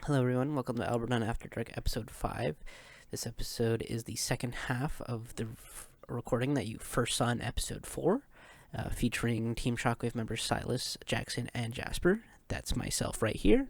Hello, everyone. Welcome to Alburdunn After Dark, episode 5. This episode is the second half of the recording that you first saw in episode 4, featuring Team Shockwave members Sylas, Jackson, and Jasper. That's myself right here.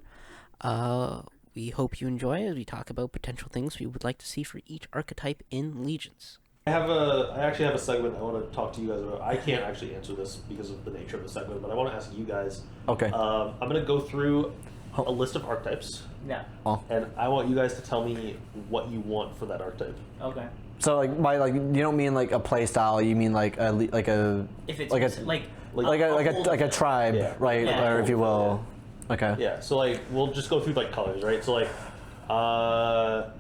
We hope you enjoy as we talk about potential things we would like to see for each archetype in Legions. I actually have a segment I want to talk to you guys about. I can't actually answer this because of the nature of the segment, but I want to ask you guys. Okay. I'm going to go through a list of archetypes. Yeah. Oh. And I want you guys to tell me what you want for that archetype. Okay. So by you don't mean like a play style. You mean like a If it's like a tribe, Yeah. right? Yeah. Or if you will. Okay. Yeah. So we'll just go through colors, right? So I'm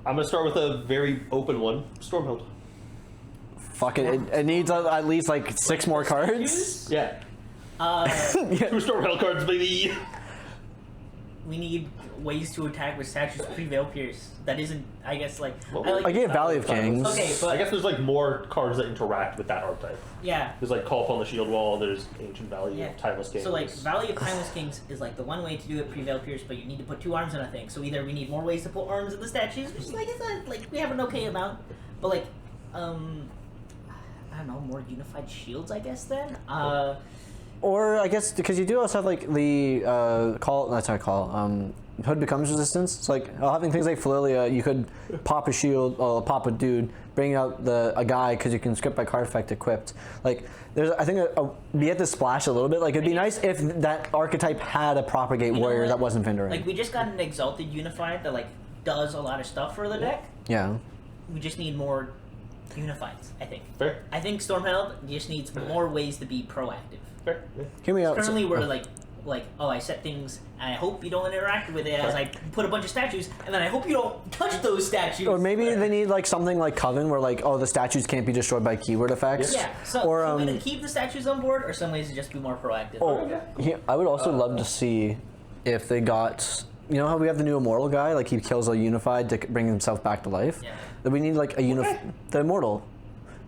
gonna start with a very open one. Stormhild. Fuck it. It needs at least like 6 more cards. Yeah. 2 Stormhild cards, baby. We need ways to attack with statues pre-veil pierce. That isn't, I guess, Well, I gave Valley of Kings. Okay, but I guess there's more cards that interact with that archetype. yeah. There's Call Upon the Shield Wall. There's Ancient Valley Yeah. of Timeless Kings. So Valley of Timeless Kings is the one way to do it pre-veil pierce, but you need to put 2 arms in a thing. So either we need more ways to put arms in the statues, which is we have an okay amount, but I don't know, more unified shields, I guess then. Or I guess because you do also have the Hood becomes resistance. It's having things like Falilia, you could pop a shield, pop a dude, bring out a guy because you can skip by card effect equipped. There's I think be at the splash a little bit. It'd be nice if that archetype had a propagate warrior that wasn't Vindaring. We just got an exalted unified that does a lot of stuff for the deck. Yeah. We just need more unifieds, I think. Fair. I think Stormhild just needs more ways to be proactive. Fair. Yeah. Hear me out. Currently, we're I set things, and I hope you don't interact with it as I put a bunch of statues, and then I hope you don't touch those statues. Or maybe they need something like Coven, where the statues can't be destroyed by keyword effects. Yeah. So or some way to keep the statues on board, or some ways to just be more proactive. I would also love to see if they got. You know how we have the new immortal guy? He kills a unified to bring himself back to life. Yeah. That we need the immortal.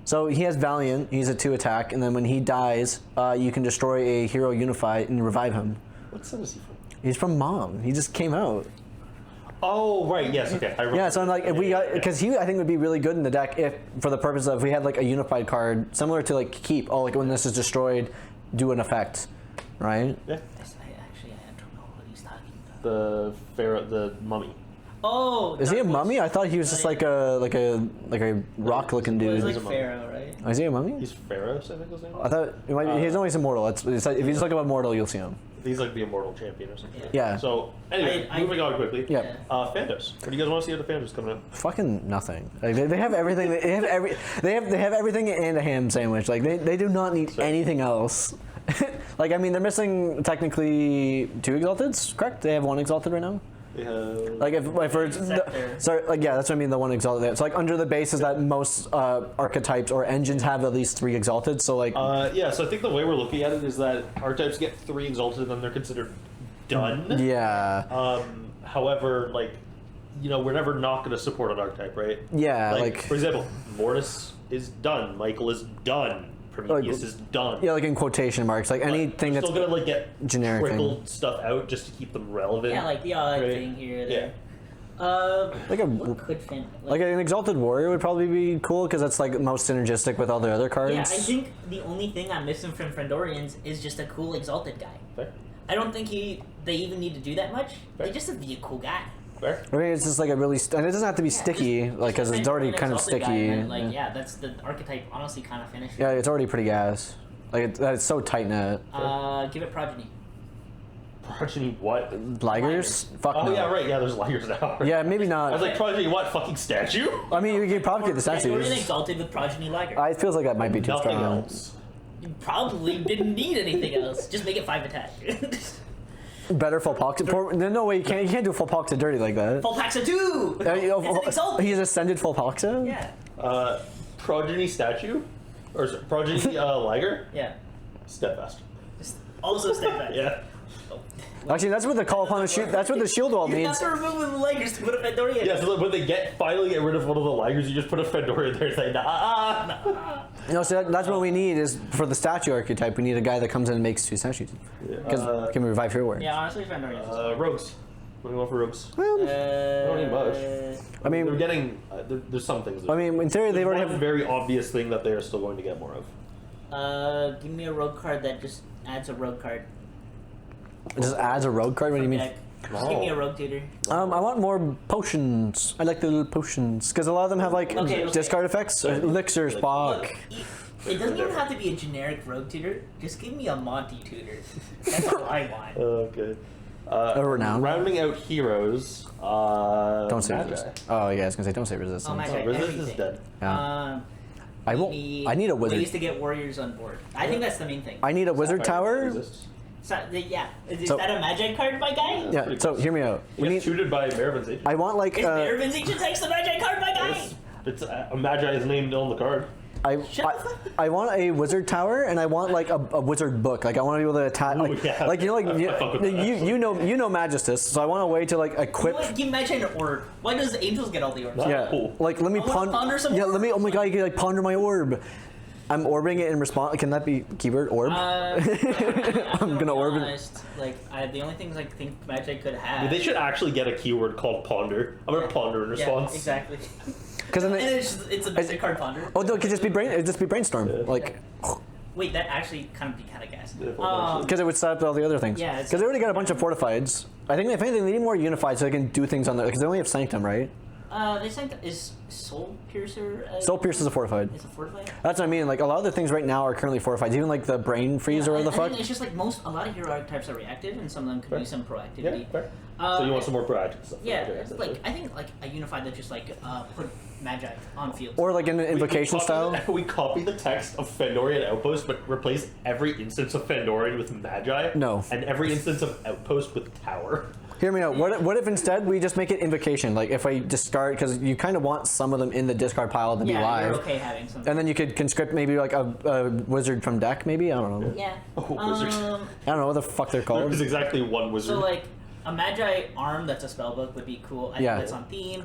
So he has Valiant, he's a 2 attack, and then when he dies, you can destroy a hero unified and revive him. What set is he from? He's from Mom. He just came out. Oh, right, yes, okay. I remember. Yeah, so I'm if we got, because he I think would be really good in the deck if, for the purpose of, we had a unified card, similar to Keep. When this is destroyed, do an effect, right? Yeah. I don't know what he's talking about. The mummy. Oh, Is he a Dark mummy? Woods. I thought he was just a rock-looking Well, dude. he's a mummy. Pharaoh, right? Oh, is he a mummy? He's Pharaohs, I think his name is. I thought he's always immortal. If you just look up immortal, you'll see him. He's the immortal champion or something. Yeah. So, anyway, moving on quickly. Yeah. Fandos. What do you guys want to see out of Fandos coming up? Fucking nothing. They have everything. They have everything and a ham sandwich. They do not need anything else. They're missing technically 2 exalteds, correct? They have 1 exalted right now. If we're sorry, yeah, that's what I mean. The 1 exalted. It's under the base is that most archetypes or engines have at least 3 exalted. So yeah. So I think the way we're looking at it is that archetypes get 3 exalted and then they're considered done. Yeah. However, we're never not going to support an archetype, right? Yeah. For example, Mortis is done. Michael is done. Prometheus is done. Yeah, in quotation marks, anything that's still gonna get generic sprinkled stuff out just to keep them relevant. Yeah, the odd right? thing here. Yeah. What could fin? an exalted warrior would probably be cool because that's most synergistic with all the other cards. Yeah, I think the only thing I'm missing from Frendorians is just a cool exalted guy. Fair. I don't think they even need to do that much. Fair. They just have to be a cool guy. Fair. I mean, it's just a really, and it doesn't have to be sticky, because it's already kind of exalted guy, sticky. and then, yeah, that's the archetype. Honestly, kind of finished. Yeah, it's already pretty gas. It's so tight knit. Give it progeny. Progeny what? Ligers? Fuck Oh no. yeah, right. Yeah, there's ligers now. Yeah, maybe I not. was progeny what? Fucking statue? I mean, you can propagate the Frendorian statues. exalted with progeny liger. It feels like that might be too Nothing strong. else. You probably didn't need anything else. Just make it 5 attack. Better full pocket. There's no way you can't do full pocket dirty like that. Full Paxa 2! It's an exalted! He's ascended full pocket? Yeah. Progeny statue? Or sorry, progeny liger? Yeah. Steadfast. Just also step back. Yeah. Actually, that's what the call upon the shield. That's what the shield wall You means. have to remove the ligers to put a Frendorian. Yeah, so when they finally get rid of one of the ligers, you just put a Fedora there and say, nah. No, so that's what we need is for the statue archetype. We need a guy that comes in and makes 2 statues. Because can we revive hero warriors? Yeah, honestly, Frendorian. Rogues. What do you want for rogues? Well, don't need much. I mean, they're getting. There's some things. I mean, in theory, they already one have. very obvious thing that they are still going to get more of. Give me a rogue card that just adds a rogue card. It just adds a rogue card. What do you mean? Deck. Just give me a rogue tutor. I want more potions. I like the little potions because a lot of them have like Okay. discard effects, elixirs, Bach. Look, it doesn't even have to be a generic rogue tutor. Just give me a Monty tutor. That's all I want. Okay. Renown. Rounding out heroes. Don't say Magi. resist. Oh yeah, I was gonna say don't say resistance. Oh, Magi. Oh, resist is Everything. dead. Yeah. I won't. I need a wizard. Ways to get warriors on board. I think that's the main thing. I need a wizard tower. Resist. So, yeah. Is So- that a Magi card, my guy? Yeah. So hear me out. We get tutored by Maravin's agent. I want like. Is Maravin's Ancient Text the Magi card, my guy? It's a Magi is named on the card. I want a wizard tower and I want like a wizard book. Like I want to be able to attach. Ooh, Like, yeah. like you know, like I fuck with that. you know Magistus. So I want a way to like equip. You know what? Give Magi an orb. Why does Angels get all the orbs? Yeah, Cool. like let me I wanna ponder. ponder some Yeah, let me. Oh my orbs. god, you can like ponder my orb. I'm orbiting it in response. Can that be keyword orb? I'm gonna orb it. honest, like the only things I think Magi could have. They should actually get a keyword called ponder. I'm gonna ponder in response. Yeah, exactly. Because then And they, it's a Magic card ponder. oh no, it could just be brain. It'd just be brainstorm. Yeah. Like Wait, that actually kind of be kind of gas. Yeah, well, because it would set up all the other things. Yeah, it's- Because they already got a bunch of fortifieds. I think if anything, they need more unified so they can do things on there. Because they only have sanctum, right? They think is Soul Piercer. Soul Pierce is a fortified. Is a fortified. That's what I mean. Like a lot of the things right now are currently fortified. Even like the brain freeze or whatever the I fuck. think it's just like a lot of hero archetypes are reactive, and some of them could Fair. use some Yeah, proactivity. fair. So you want some more proactive stuff? Yeah, Okay, it's essentially. like I think like a unified that just like put Magi on field. Or like in an invocation we style. We copy the text of Fandorian Outpost, but replace every instance of Fandorian with Magi. No. And every instance of Outpost with Tower. Hear me out. What if instead we just make it invocation? Like if I discard, because you kind of want some of them in the discard pile to be yeah, live. you're okay having some. And then you could conscript maybe like a wizard from deck, maybe? I don't know. Yeah. Oh, wizard. I don't know what the fuck they're called. There's exactly one wizard. So like a Magi arm that's a spellbook would be cool. I Yeah. think that's on theme.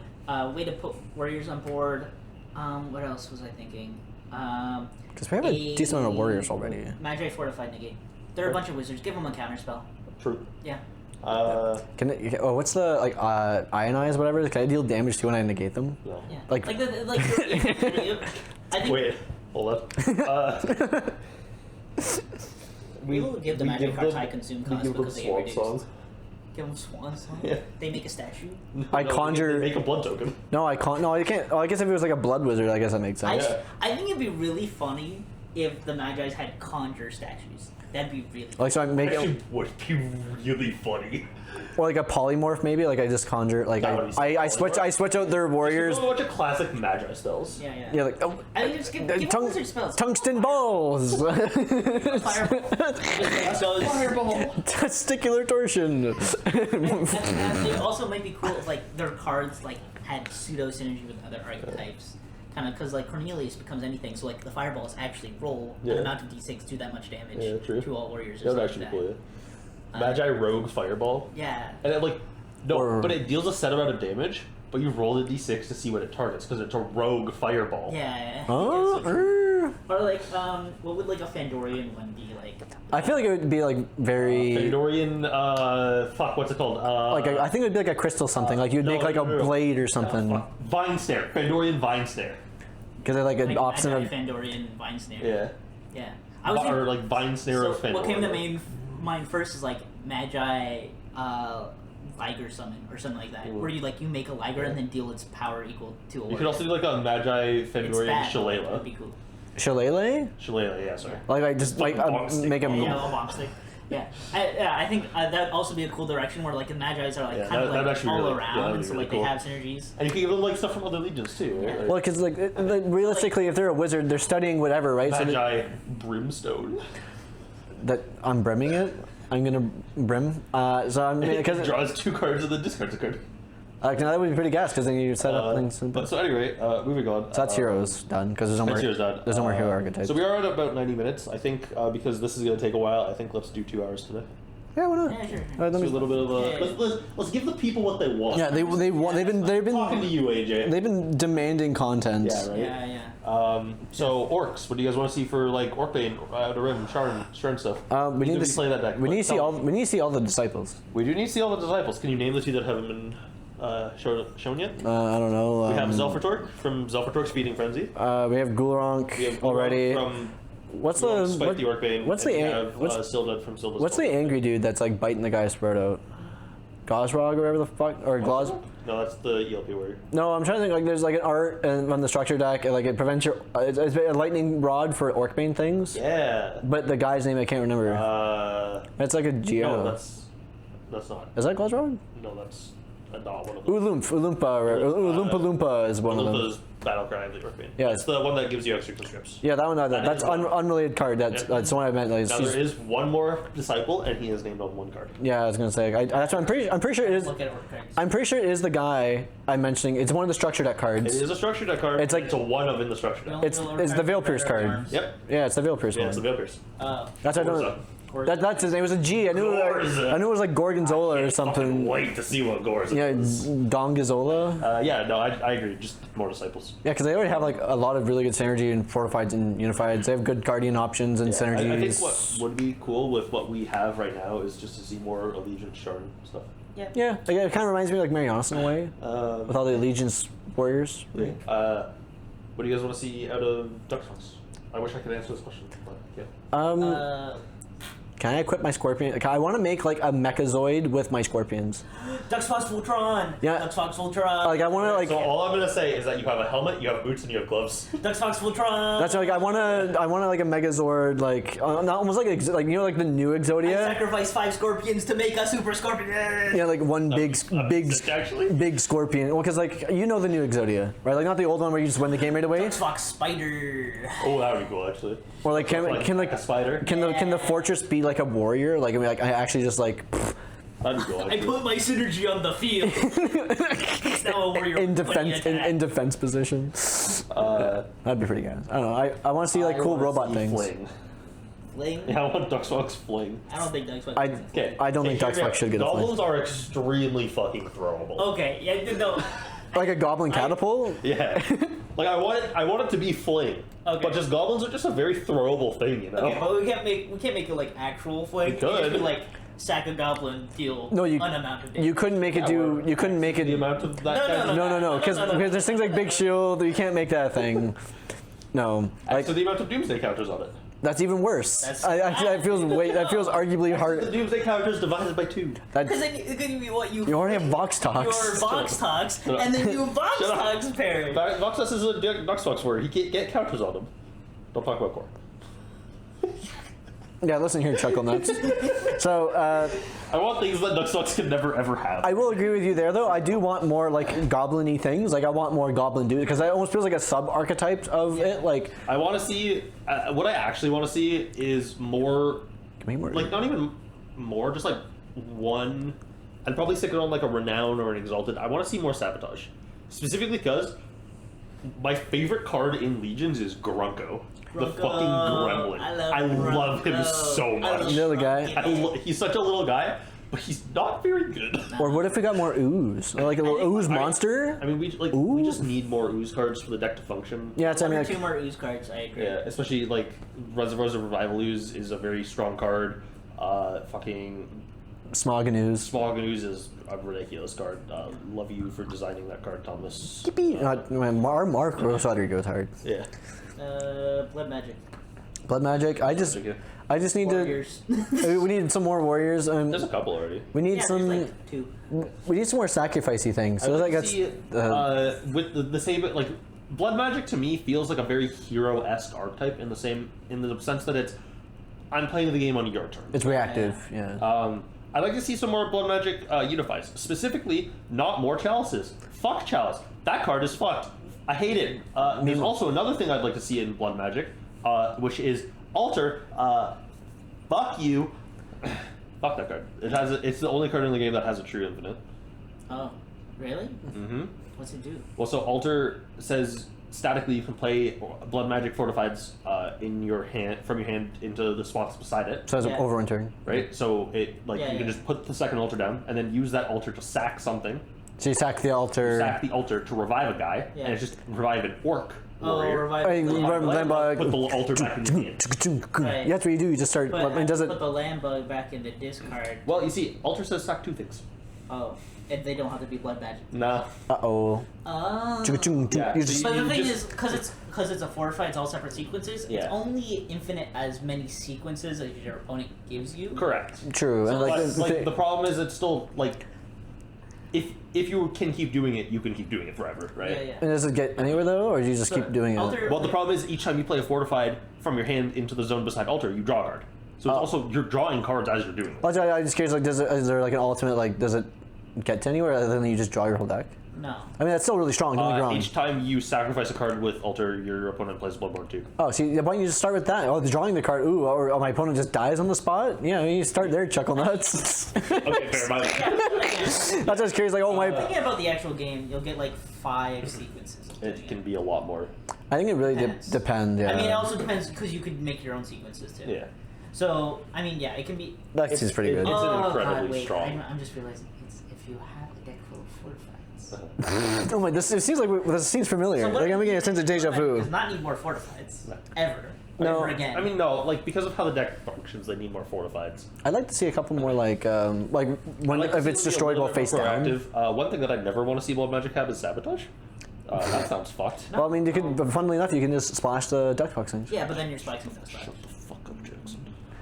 Way to put warriors on board. What else was I thinking? Because we have a decent amount of warriors already. Magi fortified negate. There are a bunch of wizards. Give them a counter spell. True. Yeah. Can it, oh, what's the like ionize whatever? Can I deal damage to when I negate them? No. Yeah. Like- I think Wait, hold up. we will give the magic cards high consume we cost give them because they get swamp reduced. songs. Give them swan song. Yeah. They make a statue. I No, conjure- they make a blood token. No, I can't. No, I can't. Oh, I guess if it was like a blood wizard, I guess that makes sense. Yeah. I think it'd be really funny if the Magi's had conjure statues. That'd be really. Like so I make Actually, it, would be really funny. or like a polymorph maybe. Like I just conjure. Like That would be I sick. switch out their warriors. There's a bunch of classic Magi spells. Yeah, yeah. Yeah, like oh, I think just give them wizard spells. tungsten balls, Fireball. Fireball. testicular torsion. And it also might be cool if like their cards like had pseudo synergy with other archetypes. Kind of because like Cornelius becomes anything, so like the fireballs actually roll Yeah. an amount of d6 do that much damage Yeah, true. to all warriors. Or That would something actually be like cool, yeah. Magi Rogue Fireball. Yeah. And it like, no, Or- but it deals a set amount of damage, but you roll a d6 to see what it targets, because it's a Rogue Fireball. Yeah. Oh, That's so true. Or like, what would like a Fandorian one be like? I feel like it would be like very. Fandorian, fuck, what's it called? Like I think it would be like a crystal something. Like you'd no, make like a no, no. blade or something. Fuck. Vine Snare. Fandorian Vine Snare. Because they're like an Like option Magi of. Fandorian Vine Snare. Yeah. Yeah. I was Or like Vine Snare so of Fandor. what came to mind first is like Magi Liger summon or something like that, Ooh. where you make a Liger and then deal its power equal to a You warrior. could also do like a Magi It's Fandorian that, That'd Shillelagh. be cool. Shillelagh? Shillelagh, yeah, sorry. Like I just like Fucking bomb stick. make them. Yeah, a bomb stick. Yeah, I think that'd also be a cool direction where like the Magi's are like Yeah, kind of that'd like actually all really- around, yeah, that'd be so really like cool. they have synergies. And you can give them like stuff from other legions too, right? Yeah. Like, Well, because like realistically, if they're a wizard, they're studying whatever, right? So Magi Brimstone. that I'm brimming it. I'm gonna brim. So I'm It because draws 2 cards and then discards a card. that would be pretty gas because then you set up things. But so anyway, moving on. So that's heroes done because there's no more. That's heroes done. There's no more hero archetypes. So we are at about 90 minutes. I think because this is going to take a while, I think let's do 2 hours today. Yeah, why not? Yeah, sure. Let Do me- a little bit of a. Yeah. Let's give the people what they want. yeah, they've been Talking to you, AJ. they've been demanding content. Yeah, right. Yeah, yeah. So orcs, what do you guys want to see for like Orcbane, Outer Rim, Sharn stuff? We need to play that deck. We need to see Tell all. me. We need to see all the disciples. We do need to see all the disciples. Can you name the two that haven't been shown yet? I don't know. We have Zelfertork from Zelfertork's Feeding Frenzy. We have Gulronk We have Gulronk already. from What's Gulronk, the Spike the Orcbane. what's and the we an- have what's- Sildud from Sildud's what's the angry dude that's like biting the guy's throat out? Gozrog or whatever the fuck, or Gloz? No, that's the ELP warrior. No, I'm trying to think. Like, there's like an art on the structure deck, and like it prevents your. It's a lightning rod for Orcbane things. Yeah. But the guy's name I can't remember. It's like a Geo. No, that's not. Is that Glazrog? No, that's not one of them. Oolumpa Loompa is one of them. Olympa's Battlecry of the Orcbane. Yeah. That's the one that gives you extra conscripts. Yeah, that one. That That's is one. unrelated card. That's Yeah. that's the one I meant. Like, Now there is one more disciple, and he is named on one card. yeah, I was gonna say. That's what I'm pretty sure it is. Look at orc cards. I'm pretty sure it is the guy I'm mentioning. It's one of the structure deck It cards. is a structure deck card. It's like- it's a one of in the structure deck. It's the Veil Pierce card. Yep. Yeah, it's the Veil Pierce Yeah, one. it's the Veilpierce. That's what I Gorza. don't. That's his name. It was a G. I knew it was like Gorgonzola or Fucking something. wait to see what Gorza Yeah, is. Dongazola. Yeah, no, I agree. Just more disciples. Yeah, because they already have like a lot of really good synergy in fortifieds and unifieds. They have good guardian options and synergies. I think what would be cool with what we have right now is just to see more Allegiance Sharn stuff. Yeah. Yeah, like, it kind of reminds me of like Marianas in a way, with all the Allegiance warriors. What do you guys want to see out of Duxfox? I wish I could answer this question, but yeah. Can I equip my Scorpion? Like, I want to make like a Mechazoid with my Scorpions. Duxfox Voltron. Yeah. Duxfox Voltron. Like I want to like. So all I'm gonna say is that you have a helmet, you have boots, and you have gloves. Duxfox Voltron. That's like I want to like a Megazord like not almost like you know like the new I Exodia. sacrifice 5 scorpions to make a super scorpion. Yeah, like one big Actually, big Scorpion. Well, because like you know the new Exodia, right? Like not the old one where you just win the game right away. Duxfox Spider. oh, that would be cool actually. Or like can like a spider? can the fortress be like a warrior? Like I mean, like I actually just like That'd be cool. I Actually. put my synergy on the field. It's now a warrior in with defense plenty attack. in defense position. That'd be pretty good. I don't know. I want to see like cool wanna robot see things. Fling. Fling? Yeah, I want Duxfox Fling. I don't think Duxfox. I don't think Duxfox should get a Goblins Fling. are extremely fucking throwable. Okay, yeah, no. Like a Goblin catapult. Yeah. Like I want it to be Fling. Okay. But just goblins are just a very throwable thing, you know. Okay, but we can't make it like actual fling. We could. It just be like sack a goblin, deal No, you unamount of damage. you couldn't make it do. You couldn't make it. The amount of that No, guy. No, because there's things like Big Shield. You can't make that a thing. No, like So the amount of Doomsday counters on it. that's even worse. That's- That feels arguably The hard. Doomsday counters divided by 2. Because then it could be what you. You already have Vox Your Talks. Vox Talks, up. and then you Vox Shut up. Talks pairing. Voxus is a Duxfox word. He can't get counters on them. Don't talk about core. Yeah, listen here, Chuckle Nuts. So I want things that Duxfox can never ever have. I will agree with you there, though. I do want more like goblin-y things. Like I want more goblin dude because it almost feels like a sub-archetype of it. Like I want to see what I actually want to see is more, give me more. like not even more, just like one. I'd probably stick it on like a renown or an exalted. I want to see more sabotage, specifically because my favorite card in Legions is Grunko. The Grunko. fucking gremlin. I love him Grunko. so much. You know the guy? He's such a little guy, but he's not very good. Or what if we got more ooze? Or like a little ooze monster? I mean, we Ooh. just need more ooze cards for the deck to function. Yeah, it's I mean, 2 like, more ooze cards, I agree. Yeah, especially like Reservoirs of Revival Ooze is a very strong card. Fucking Smog and ooze. Smog and Ooze is a ridiculous card. Love you for designing that card, Thomas. Not Mark Rodrigo's hard. Yeah. Blood magic. Blood magic. I just need Warriors. to. We need some more warriors. There's a couple already. We need Yeah, some. there's like 2. We need some more sacrificey things. I So would like like that's. to see with the same like Blood Magic to me feels like a very hero-esque archetype in the sense that it's I'm playing the game on your turn. It's reactive. Yeah. I'd like to see some more Blood Magic unifies. Specifically, not more chalices. Fuck chalice. That card is fucked. I hate it. There's also another thing I'd like to see in Blood Magic, which is Alter. Fuck you. Fuck that card. It's the only card in the game that has a true infinite. Oh, really? Mm-hmm. What's it do? Well, so Alter says statically you can play Blood Magic Fortifieds in your hand from your hand into the spots beside it. So it's Yeah. overwintering. Right, so it Yeah, you yeah. can just put the second altar down and then use that altar to sack something. So you sack the altar. Sack the altar to revive a guy, Yeah. and it's just revive an orc Oh, warrior. revive. Hey, the land revive- bug. Put the altar back in your hand. Right. That's what you do. You just start. But and does it? put the land bug back in the discard. Well, you see, altar says sack 2 things. Oh, and they don't have to be blood magic. Nah. Oh. Oh. Yeah, You so just. But the You thing just- is, because it's a fortified, it's all separate sequences. Yeah. It's only infinite as many sequences as your opponent gives you. Correct. True. And So like, But like the problem is, it's still like, if you can keep doing it, you can keep doing it forever, right? Yeah, yeah. and does it get anywhere though, or do you just So, keep doing it? alter- Well, the problem is each time you play a fortified from your hand into the zone beside altar, you draw a card. So it's also you're drawing cards as you're doing it. I'm just curious. Like, is there like an ultimate? Like, does it get to anywhere other than you just draw your whole deck? No. I mean, that's still really strong. Don't get me wrong. Each time you sacrifice a card with altar, your opponent plays Bloodborne 2. Oh, see, why don't you just start with that? Oh, drawing the card. Ooh, or my opponent just dies on the spot. Yeah, I mean, you start there, chuckle nuts. Okay, fair. My Yeah, That's just curious. Like, oh my. thinking about the actual game, you'll get like 5 sequences. of doing It can be a lot more. I think it really Depends. depends. Yeah. I mean, it also depends because you could make your own sequences too. Yeah. So, I mean, yeah, it can be. that seems pretty good. It's oh, incredibly God, wait, strong. I'm just realizing it's if you have a deck full of fortifieds. Oh my, this it seems like this seems familiar. what Like I'm getting a sense of deja vu. Does not need more fortifieds No. ever. No. Ever again. I mean, no, like because of how the deck functions, they need more fortifieds. I'd like to see a couple more like when Like to if see it's them be a destroyed little while bit face more down. proactive. One thing that I never want to see Blood Magic have is sabotage. That sounds fucked. Well, I mean, you could. But funnily enough, you can just splash the duck toxins. yeah, but then your spikes and stuff. Shut the fuck up, Jackson.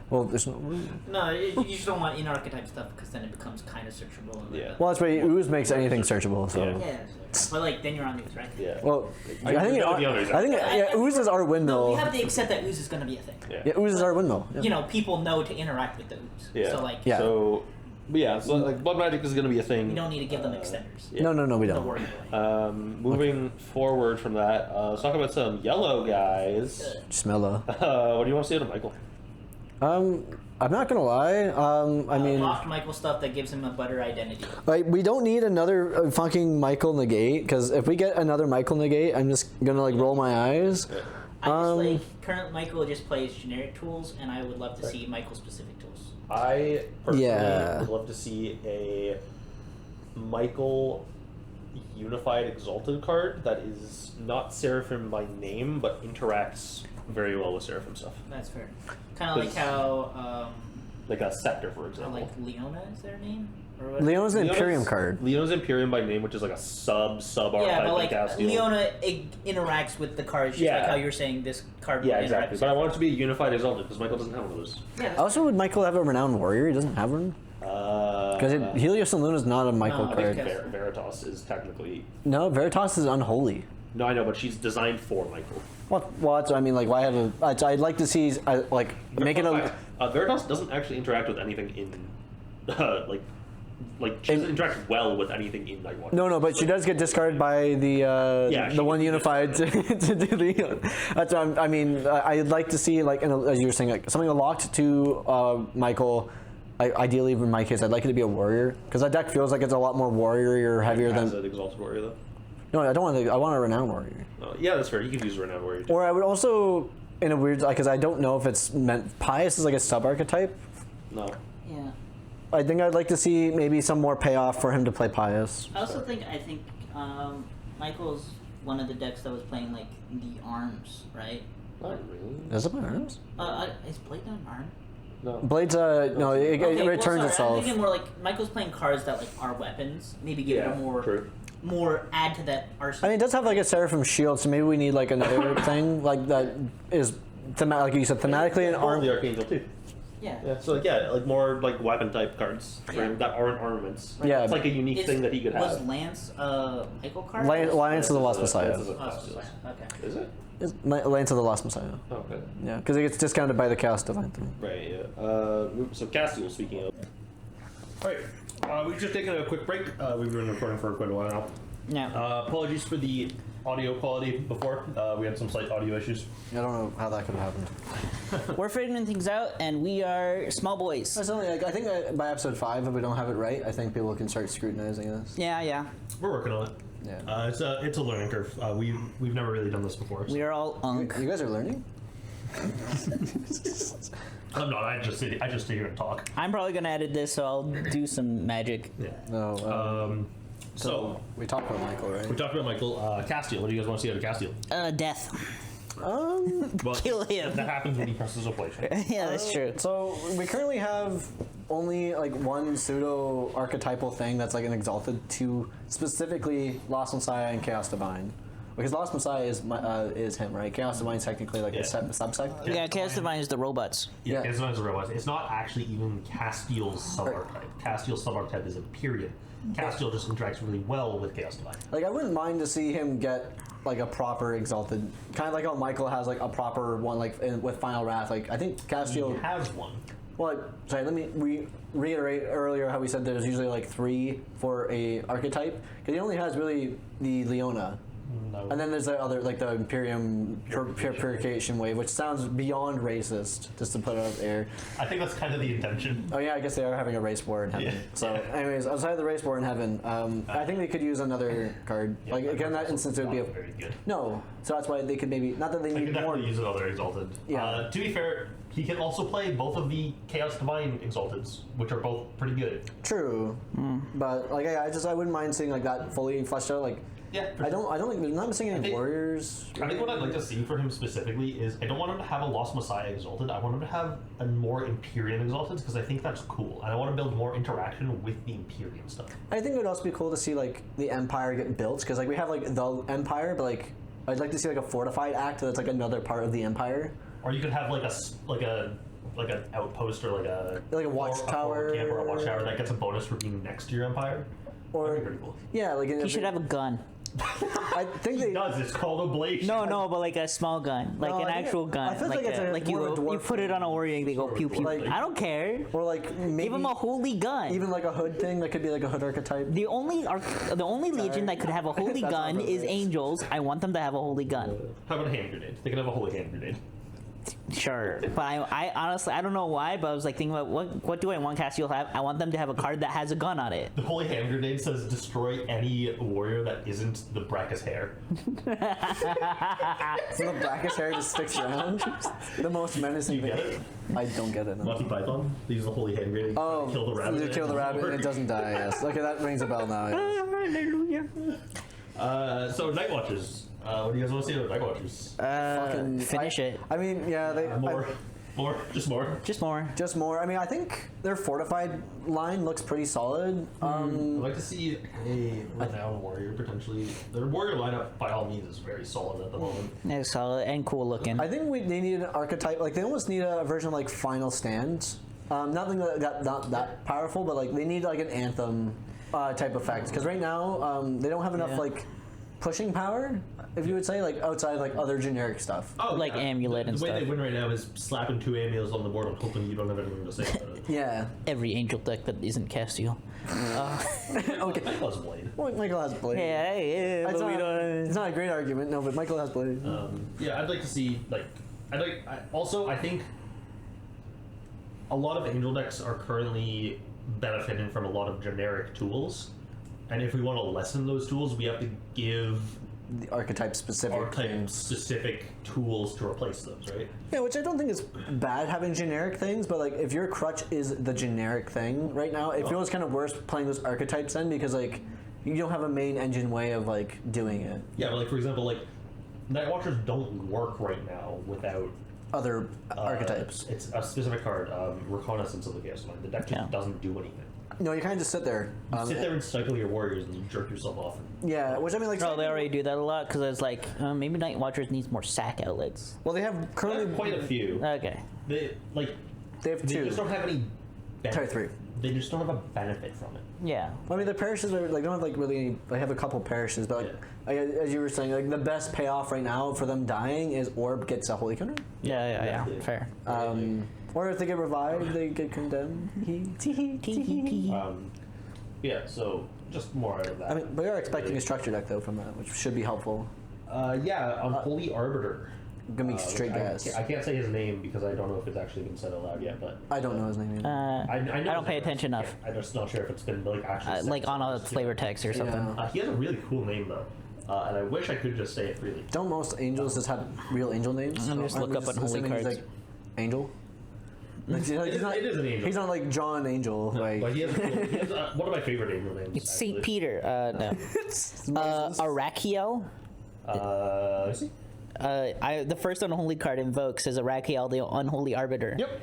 Well, there's no room. No, you just don't want in archetype stuff because then it becomes kind of searchable. And Yeah. Well, that's why ooze makes anything searchable. So. Yeah. Yeah, but like then you're on news, right? Yeah. Well, I I think think the others are. yeah, ooze is our No, windmill. we have to accept that ooze is going to be a thing. Yeah. Yeah, ooze is our windmill. Yeah. You know, people know to interact with the ooze. Yeah. So like, Yeah. So, but yeah, so like Blood Magic is going to be a thing. we don't need to give them extenders. Yeah. No, we The don't. warrior way. Moving forward from that, let's talk about some yellow guys. Smella. What do you want to say to Michael? I'm not gonna lie. I mean, Loft Michael stuff that gives him a better identity. like, we don't need another fucking Michael negate, because if we get another Michael negate, I'm just gonna like roll my eyes. I just like current Michael just plays generic tools, and I would love to see Michael specific tools. I personally Yeah. would love to see a Michael Unified Exalted card that is not Seraphim by name, but interacts very well with Seraphim stuff. That's fair. Kind of like how Like a Scepter, for how, example. like Leona is their name, or what? Leona's an Leona's- Imperium card. Leona's Imperium by name, which is like a sub Yeah, archetype but like Castiel. Leona interacts with the cards, just Yeah. like how you're saying this card. Yeah, would interact exactly. with But I want it to be a Unified Exalted because Michael doesn't have one of those. Yeah, that's Also, would Michael have a renowned warrior? He doesn't have one. Because Helios and Luna is not a Michael No, I think card. because- Veritas is technically. No, Veritas is unholy. No, I know, but she's designed for Michael. What? I mean, like, why have a? I'd like to see, like, make it a. Veritas doesn't actually interact with anything in, like she doesn't interact well with anything in Nightwatch. No, but she does get discarded by the Yeah, the one unified to do the. That's I mean, I'd like to see like as you were saying, like something locked to Michael. Ideally, in my case, I'd like it to be a warrior because that deck feels like it's a lot more warrior heavier Has than. an Exalted Warrior though. No, I don't want. I want a renowned warrior. Yeah, that's fair. You could use Renowned Warrior too. Or I would also, in a weird, because I don't know if it's meant. Pious is like a sub archetype. No. yeah. I think I'd like to see maybe some more payoff for him to play Pious. I think Michael's one of the decks that was playing like the arms, right? Not really. Is it my arms? Is Blade not an arm? No. Blade's no, it Okay, returns well, sorry, itself. I'm thinking more like Michael's playing cards that like are weapons. Maybe give it a more True. add to that I arsenal. mean, it does have like a Seraphim shield, so maybe we need like another thing like that is like you said, thematically an Or arm. the Archangel too. yeah. Yeah. So like more like weapon type cards Yeah. that aren't armaments. Yeah. It's like a unique Is- thing that he could was have. Lance Michael card? Alliance of the Lost Messiah. Lance is a Oh, Castiel. okay. Is it? Alliance of the Lost Messiah. Oh, okay. Yeah, because it gets discounted by the Chaos Divine thing. Right, yeah. So Castiel, speaking of. Alright, we've just taken a quick break. We've been recording for quite a while now. Yeah. Apologies for the audio quality before. We had some slight audio issues. I don't know how that could have happened. We're figuring things out, and we are small boys. That's only like I think by episode 5, if we don't have it right, I think people can start scrutinizing us. Yeah. We're working on it. Yeah. It's a learning curve. We've never really done this before. So. We are all unk. You guys are learning? I'm not. I just sit here and talk. I'm probably gonna edit this, so I'll do some magic. Yeah. No. So we talked about Michael, right? we talked about Michael. Castiel. What do you guys want to see out of Castiel? Death. Well, Kill him. That happens when he presses a play. Yeah, that's true. So we currently have only like one pseudo archetypal thing that's like an exalted to specifically Lost Messiah and Chaos Divine. Because Lost Messiah is him, right? Chaos Divine is technically like a subsect. Yeah, Chaos Divine is the robots. Yeah, Chaos Divine is a robot. It's not actually even Castiel's subarchetype. Castiel's subarchetype is Empyrean. Castiel just interacts really well with Chaos Divine. Like I wouldn't mind to see him get like a proper exalted, kind of like how Michael has like a proper one, like with Final Wrath. Like I think Castiel He has one. Well, sorry, let me reiterate earlier how we said there's usually like 3 for a archetype, because he only has really the Leona. No. And then there's the other, like the Imperium Purification Wave, which sounds beyond racist, just to put it out there. I think that's kind of the intention. Oh yeah, I guess they are having a race war in heaven. Yeah. So, Yeah. anyways, outside of the race war in heaven, I think they could use another card. Yeah, like again, that instance it would be a very good. no. So that's why they could maybe not that they I need could more. definitely use another Exalted. Yeah. To be fair, he can also play both of the Chaos Divine Exalteds, which are both pretty good. True, but like I wouldn't mind seeing like that fully fleshed out. Like Yeah. I don't think there's not missing any think- warriors. I think what I'd like to see for him specifically is I don't want him to have a Lost Messiah Exalted. I want him to have a more Empyrean Exalted because I think that's cool. And I want to build more interaction with the Empyrean stuff. I think it would also be cool to see like the Empire get built, because like we have like the Empire, but like I'd like to see like a fortified act that's like another part of the Empire. Or you could have like an outpost or like a watchtower. a camp or a watchtower that gets a bonus for being next to your Empire. Or That'd be pretty cool. yeah, like He should have a gun. I think He they. does. It's called Oblation. No, but like a small gun, like No, an I think actual it- gun. I feel like it's like more of a you dwarf put it on a warrior and they go pew pew. Like- I don't care. Or like maybe Give him a holy gun. even like a hood thing that could be like a hood archetype. The only legion that could have a holy That's gun not is right. angels. I want them to have a holy gun. How about a hand grenade? They can have a holy hand grenade. Sure, but I honestly I don't know why, but I was like thinking about what do I want Castiel to have? I want them to have a card that has a gun on it. The holy hand grenade says destroy any warrior that isn't the Brachus hair. So the blackish hair just sticks around. The most menacing You get thing. it? I don't get it. No. Monty Python. They use the holy hand grenade. Oh, to kill the rabbit. you kill the rabbit and it doesn't die. Yes. Okay, that rings a bell now. Yes. Hallelujah. So Night Watchers. What do you guys want to see about Night Watchers? Fucking Finish it. I mean, yeah, they More. Just more. Just more. just more. I mean, I think their fortified line looks pretty solid. I'd like to see a renowned warrior potentially. Their warrior lineup, by all means, is very solid at the moment. It's solid and cool looking. I think they need an archetype. Like they almost need a version of like Final Stand. Nothing that not that powerful, but like they need like an anthem type effect. Because right now they don't have enough Yeah. like pushing power, if you would say, like outside like other generic stuff. Oh, Like amulet and the way stuff. they win right now is slapping 2 amulets on the board and hoping you don't have anything to say about it. Yeah. Every angel deck that isn't Castiel. Okay. Plus Blade. Well, Michael has Blade. Yeah, It's but we not, don't. it's not a great argument, no, but Michael has Blade. Yeah, I'd like to see I think a lot of angel decks are currently benefiting from a lot of generic tools, and if we want to lessen those tools, we have to give The archetype specific archetype things. specific tools to replace those, right? Yeah, which I don't think is bad having generic things, but like if your crutch is the generic thing right now, it feels kind of worse playing those archetypes then, because like you don't have a main engine way of like doing it. Yeah, but like for example, like Night Watchers don't work right now without Other archetypes. It's a specific card, Reconnaissance of the Chaos Mind. The deck just Yeah. doesn't do anything. No, you kind of just sit there. Sit there and cycle your warriors and you jerk yourself off. Yeah, which I mean, like, Oh, they already do that a lot because it's like maybe Night Watchers needs more sack outlets. well, they have They currently have quite a few. Okay. They They have They two. just don't have any. Sorry, three. They just don't have a benefit from it. Yeah. I mean, the parishes are like don't have like really. They have a couple parishes, but like, as you were saying, like the best payoff right now for them dying is Orb gets a holy counter. Yeah. exactly. Fair. Or if they get revived, they get condemned. Yeah, so just more out of that. I mean, we are expecting a structure deck though from that, which should be helpful. Unholy Arbiter. Gonna be straight which gas. I can't say his name because I don't know if it's actually been said aloud yet, but I don't know his name. Either. I know don't pay his name. attention enough. I'm just not sure if it's been like actually said Like on a somewhere. flavor text or something. Yeah. He has a really cool name though, and I wish I could just say it freely. Don't most angels just have real angel names? Let me just Aren't look we up on holy assuming he's, cards. like, angel. Like, he's not, It is an angel. He's not like John Angel. Like, But he has one of my favorite angel names. It's Saint actually. Peter. No. Arachiel. Let's see. The first unholy card invokes is Arachiel, the unholy arbiter. Yep.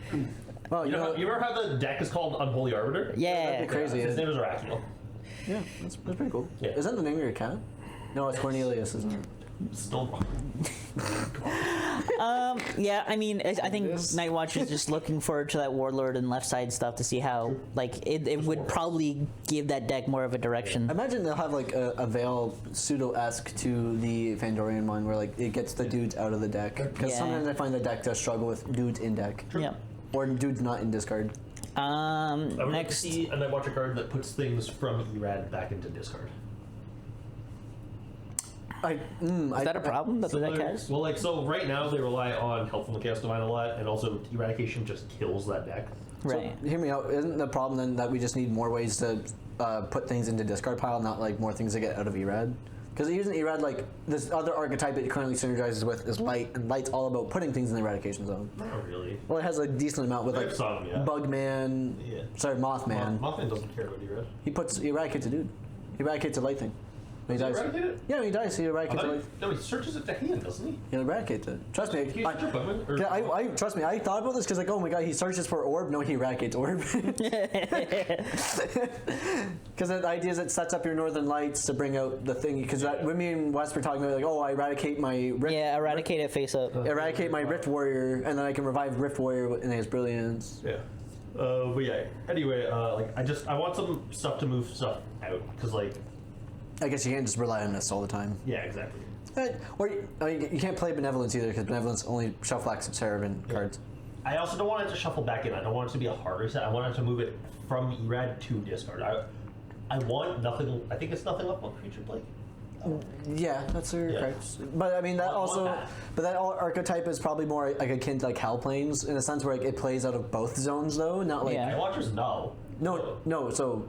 well, You know, you ever how the deck is called Unholy Arbiter? Yeah. that'd be crazy. His name is Arachiel. Yeah, that's pretty cool. Yeah. Isn't that the name of your cat? No, it's Cornelius, isn't it? Still wrong. Yeah, I mean, I think Nightwatch is just looking forward to that Warlord and left side stuff to see how, like, it would probably give that deck more of a direction. I imagine they'll have like a Veil pseudo-esque to the Fandorian one where like it gets the dudes out of the deck. Because Yeah. sometimes I find the deck does struggle with dudes in deck. Yeah. Or dudes not in discard. I would like to Next. see a Nightwatcher card that puts things from Erad back into discard. Is that a problem that the deck has? Well, like, so right now they rely on Help from the Chaos Divine a lot, and also Eradication just kills that deck. Right. So, hear me out. Isn't the problem then that we just need more ways to put things into discard pile, not like more things to get out of Erad? Because using Erad, like this other archetype it currently synergizes with is Light, and Light's all about putting things in the Eradication zone. Not really. Well, it has a decent amount with They like have some, yeah. Bugman. Yeah. Sorry, Mothman. Mothman doesn't care about Erad. He eradicates a dude. He eradicates a light thing. When he Does dies. he eradicate it? Yeah, when he dies, he eradicates a light. No, he searches it to hand, doesn't he? He eradicates it. Trust me. Can you search your Bugman? Or- I trust me. I thought about this because like, oh my god, he searches for orb. No, he eradicates orb. Because the idea is it sets up your northern lights to bring out the thing. Because when me and Wes were talking about like, oh, I eradicate my rift. Yeah, eradicate it face up. Eradicate my Rift Warrior, and then I can revive Rift Warrior in his brilliance. Yeah. But yeah. Anyway, like I want some stuff to move stuff out because like. I guess you can't just rely on this all the time. Yeah, exactly. Or you can't play Benevolence either because Benevolence only shuffles Seraphim cards. I also don't want it to shuffle back in. I don't want it to be a hard reset. I want it to move it from Erad to discard. I want nothing. I think it's nothing up on creature Blake. Yeah, that's Yeah. correct. But I mean that I want also, that. but that archetype is probably more like akin to like Hell Planes in a sense where like, it plays out of both zones though, not like Yeah. Watchers no. no. So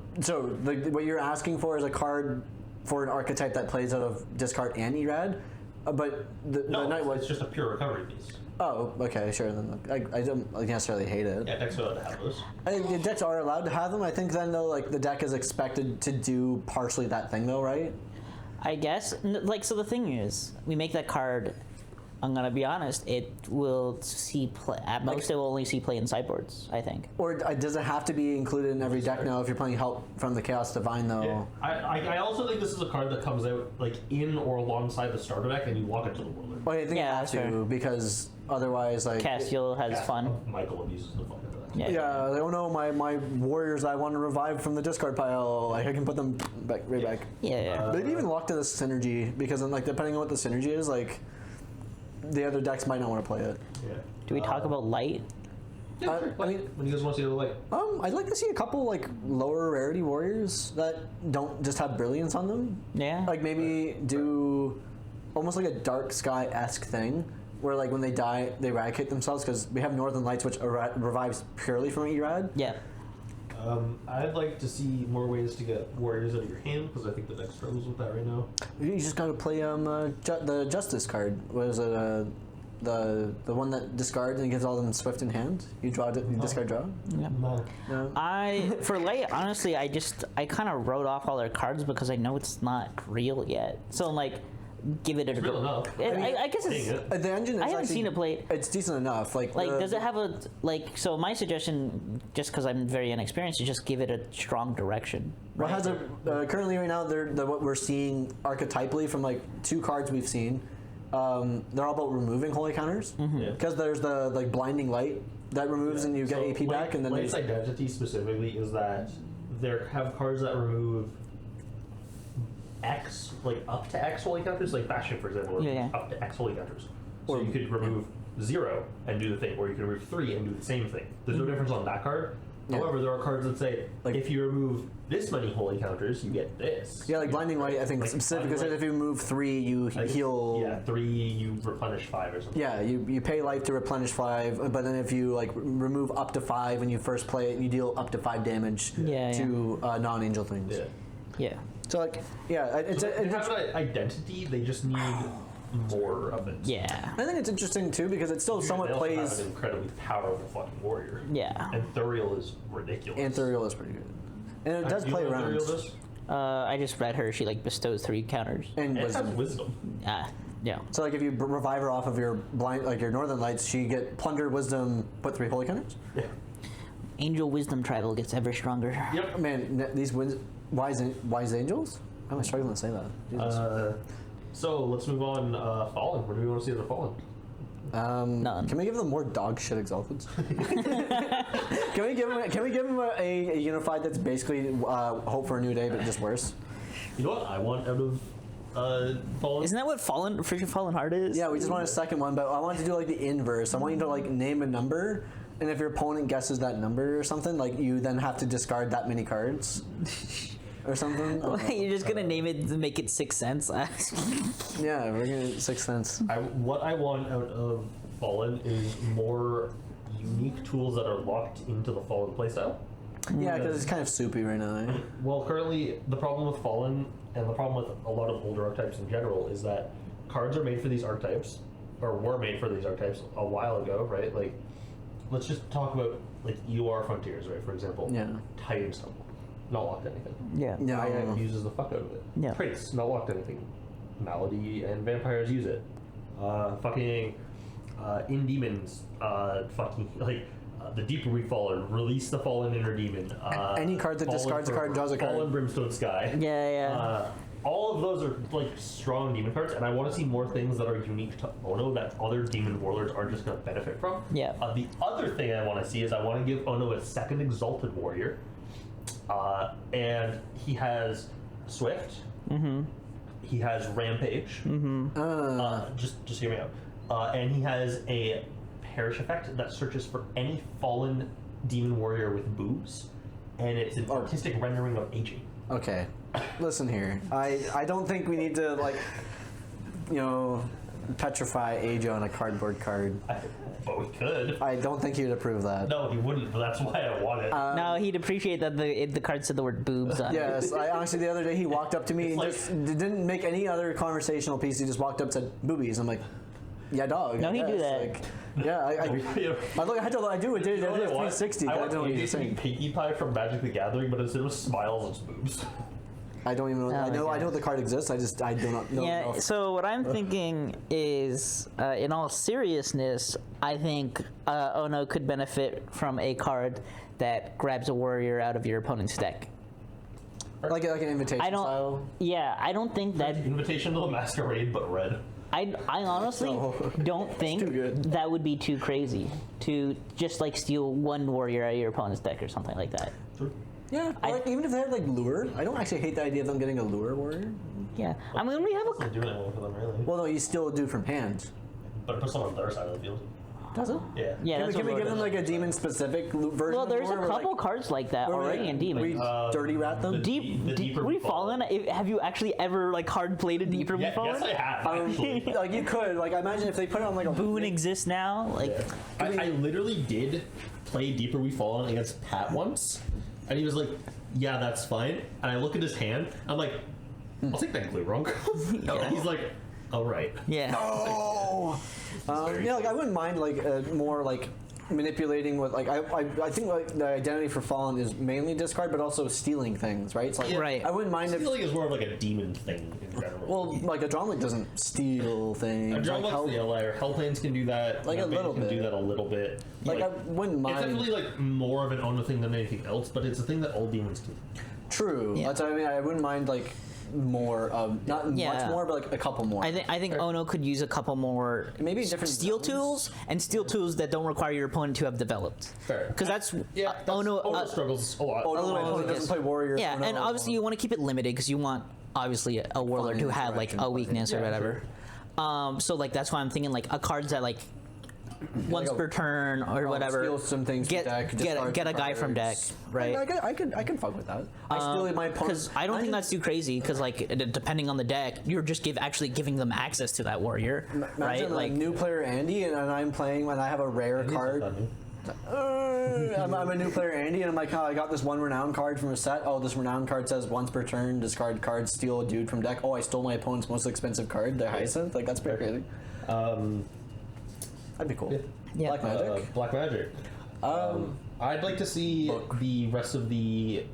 what you're asking for is a card for an archetype that plays out of discard and Erad, but the No, Night it's just a pure recovery piece. Oh, okay, sure. Then I don't necessarily hate it. Yeah, decks are allowed to have those. I think the decks are allowed to have them. I think then though, like the deck is expected to do partially that thing though, right? I guess. Like, so the thing is, we make that card. I'm gonna be honest. It will see play at most. It will only see play in sideboards. I think. Or does it have to be included in every deck now if you're playing Help from the Chaos Divine though? Yeah. I also think this is a card that comes out like in or alongside the starter deck, and you walk it to the Warlord. Well, I think Yeah, you have that's to fair. because otherwise, like Castiel has Yeah, fun. Michael abuses the fuck out of that. Yeah. Yeah, like, oh no, my warriors I want to revive from the discard pile. Like I can put them back right back. Yeah. Maybe even lock to the synergy because then like depending on what the synergy is, like the other decks might not want to play it. Yeah. Do we talk about light? Yeah, sure. I mean- when you guys want to see the light. I'd like to see a couple like lower rarity warriors that don't just have brilliance on them. Yeah. Like maybe do almost like a Dark Sky-esque thing where like when they die they eradicate themselves because we have Northern Lights which revives purely from Erad. Yeah. I'd like to see more ways to get warriors out of your hand because I think the deck struggles with that right now. You just gotta play the Justice card. What is it? The one that discards and gives all them Swift in hand. You draw, you discard, draw. No. No. For light, honestly, I kind of wrote off all their cards because I know it's not real yet. So I'm like, give it a It's real enough. I guess Dang it's. it. The engine. Is I haven't actually- seen it played. It's decent enough. Like Does it have a So my suggestion, just because I'm very inexperienced, is just give it a strong direction. Well, has a currently right now what we're seeing archetypally from like two cards we've seen. They're all about removing holy counters Yeah. because there's the like blinding light that removes and you get So AP back and then Light's there's identity specifically is that there have cards that remove X, like up to X holy counters, like Bastion for example, Yeah. up to X holy counters. So Or- you could remove 0 and do the thing, or you could remove 3 and do the same thing. There's no difference on that card. Yeah. However, there are cards that say Like- if you remove this many holy counters, you get this. yeah, like blinding light. I think Like, specifically Blinding says if you move 3, you I think- heal. Yeah, 3 you replenish 5 or something. Yeah, you pay life to replenish 5, but then if you like remove up to 5 when you first play it, you deal up to 5 damage Yeah, to non-angel things. Yeah. Yeah. So like, yeah, it's They have an identity. They just need more of it. Yeah. I think it's interesting too because it still somewhat They also plays. have an incredibly powerful fucking warrior. Yeah. And Thuriel is ridiculous. And Thuriel is pretty good, and it does Do you play know what around. Thuriel does? I just read her. She like bestows 3 counters. And It has wisdom. wisdom. Yeah. So like if you revive her off of your blind, like your Northern Lights, she get plunder, wisdom, put 3 holy counters. Yeah. Angel Wisdom Tribal gets ever stronger. Yep. Man, these wise angels. I'm struggling to say that. Jesus. So let's move on. Fallen. What do we want to see in the Fallen? None. Can we give them more dog shit exalted? Can we give them a unified that's basically hope for a new day but just worse? You know what I want out of Fallen? Isn't that what Fallen Heart is? Yeah, we just want a second one, but I want to do like the inverse. I want you to like name a number, and if your opponent guesses that number or something, like you then have to discard that many cards. Or something. You're just gonna name it to make it 6 cents. Yeah, we're gonna 6 cents. What I want out of Fallen is more unique tools that are locked into the Fallen playstyle. Yeah, because it's kind of soupy right now. Eh? Well, currently, the problem with Fallen, and the problem with a lot of older archetypes in general, is that cards are made for these archetypes, or were made for these archetypes a while ago, right? Like, let's just talk about, like, UR Frontiers, right, for example. Yeah. Titan Stumble. Not locked to anything. Yeah. Yeah. Gaia uses the fuck out of it. Yeah. Trace, not locked to anything. Malady and vampires use it. In demons, the deeper we fall, release the fallen inner demon. Any card that discards a card draws a card. Fallen Brimstone Sky. Yeah. All of those are like strong demon cards, and I want to see more things that are unique to Ono that other demon warlords aren't just going to benefit from. Yeah. The other thing I want to see is I want to give Ono a second Exalted Warrior, and he has Swift. Mm-hmm. He has Rampage. Mm-hmm. Just hear me out. And he has a Perish effect that searches for any fallen demon warrior with boobs, and it's an artistic rendering of aging. Okay, listen here. I don't think we need to like, petrify age on a cardboard card. But we could. I don't think he'd approve that. No, he wouldn't. But that's why I want it. No, he'd appreciate that the card said the word boobs on it. Yes, I honestly the other day he walked up to me and like- just didn't make any other conversational piece. He just walked up and said boobies. I'm like, yeah, dog. No, I he'd do guess. that. Like, yeah, I do it. I did 360. I I want don't know what AJ you're to be saying. Pinkie Pie from Magic the Gathering, but instead of smiles, it's boobs. I don't even know. Oh my I know the card exists. I do not know. Yeah, so what I'm thinking is, in all seriousness, I think Ono could benefit from a card that grabs a warrior out of your opponent's deck. like an invitation I don't. style. Yeah, I don't think that. Invitation to the Masquerade, but red. I honestly don't think too good. that would be too crazy to just like steal one warrior out of your opponent's deck or something like that. Yeah, like even if they had like lure, I don't actually hate the idea of them getting a lure warrior. Yeah, I mean we have a. Doesn't do anything for them, really. Well, no, you still do from hand. But it puts them on their side of the field. Does it? Yeah. Yeah, Can that's we what give Lord them does. like a demon specific version? Well, of there's lure a where, couple like, cards like that where we, already like, in Demon. We dirty rat them. the deeper we we fall. fallen? Have you actually ever like hard played a deeper we Yes, fallen? I have. Actually. Like you could, like I imagine if they put it on like a Boon exists now. Like, I literally did play Deeper We Fallen against Pat once, and he was like, "Yeah, that's fine." And I look at his hand, I'm like, "I'll take that glue wrong." And he's like, "Oh right." yeah. Oh. Yeah, like I wouldn't mind like more like manipulating with like I think like the identity for Fallen is mainly discard, but also stealing things, right? It's like Right. I wouldn't mind if Stealing is more of like a demon thing in general. well like a Dromlick doesn't steal things. a drum like, like Hellplanes can do that. Like a Hellplanes little can bit. do that a little bit. like I wouldn't mind. It's definitely like more of an Ono thing than anything else, but it's a thing that all demons do. True. Yeah. That's what I mean. I wouldn't mind like more not Yeah. much more, but like a couple more. I think Ono could use a couple more Maybe different steel zones. tools and steel tools that don't require your opponent to have developed. Fair. Because that's Ono Ono. struggles a lot. Oh, no, little my opponent weakness. doesn't play warrior. Yeah, so no, and obviously you want to keep it limited because you want obviously a warlord to Fun have like interaction. a weakness or Yeah, whatever. So like that's why I'm thinking like a cards that like once per turn or whatever. Steal some things from Get deck. get a guy from deck, cards. right? I can fuck with that. I steal my opponent. Because I don't think that's too crazy. Because like depending on the deck, you're just actually giving them access to that warrior, right? Imagine Like a new player Andy and I'm playing when I have a rare card. I'm a new player, Andy, and I'm like, oh, I got this one renown card from a set. Oh, this renown card says once per turn, discard card, steal a dude from deck. Oh, I stole my opponent's most expensive card, the Hyacinth. Like, that's pretty crazy. That'd be cool. Yeah. Black Magic. Black Magic. I'd like to see the rest of the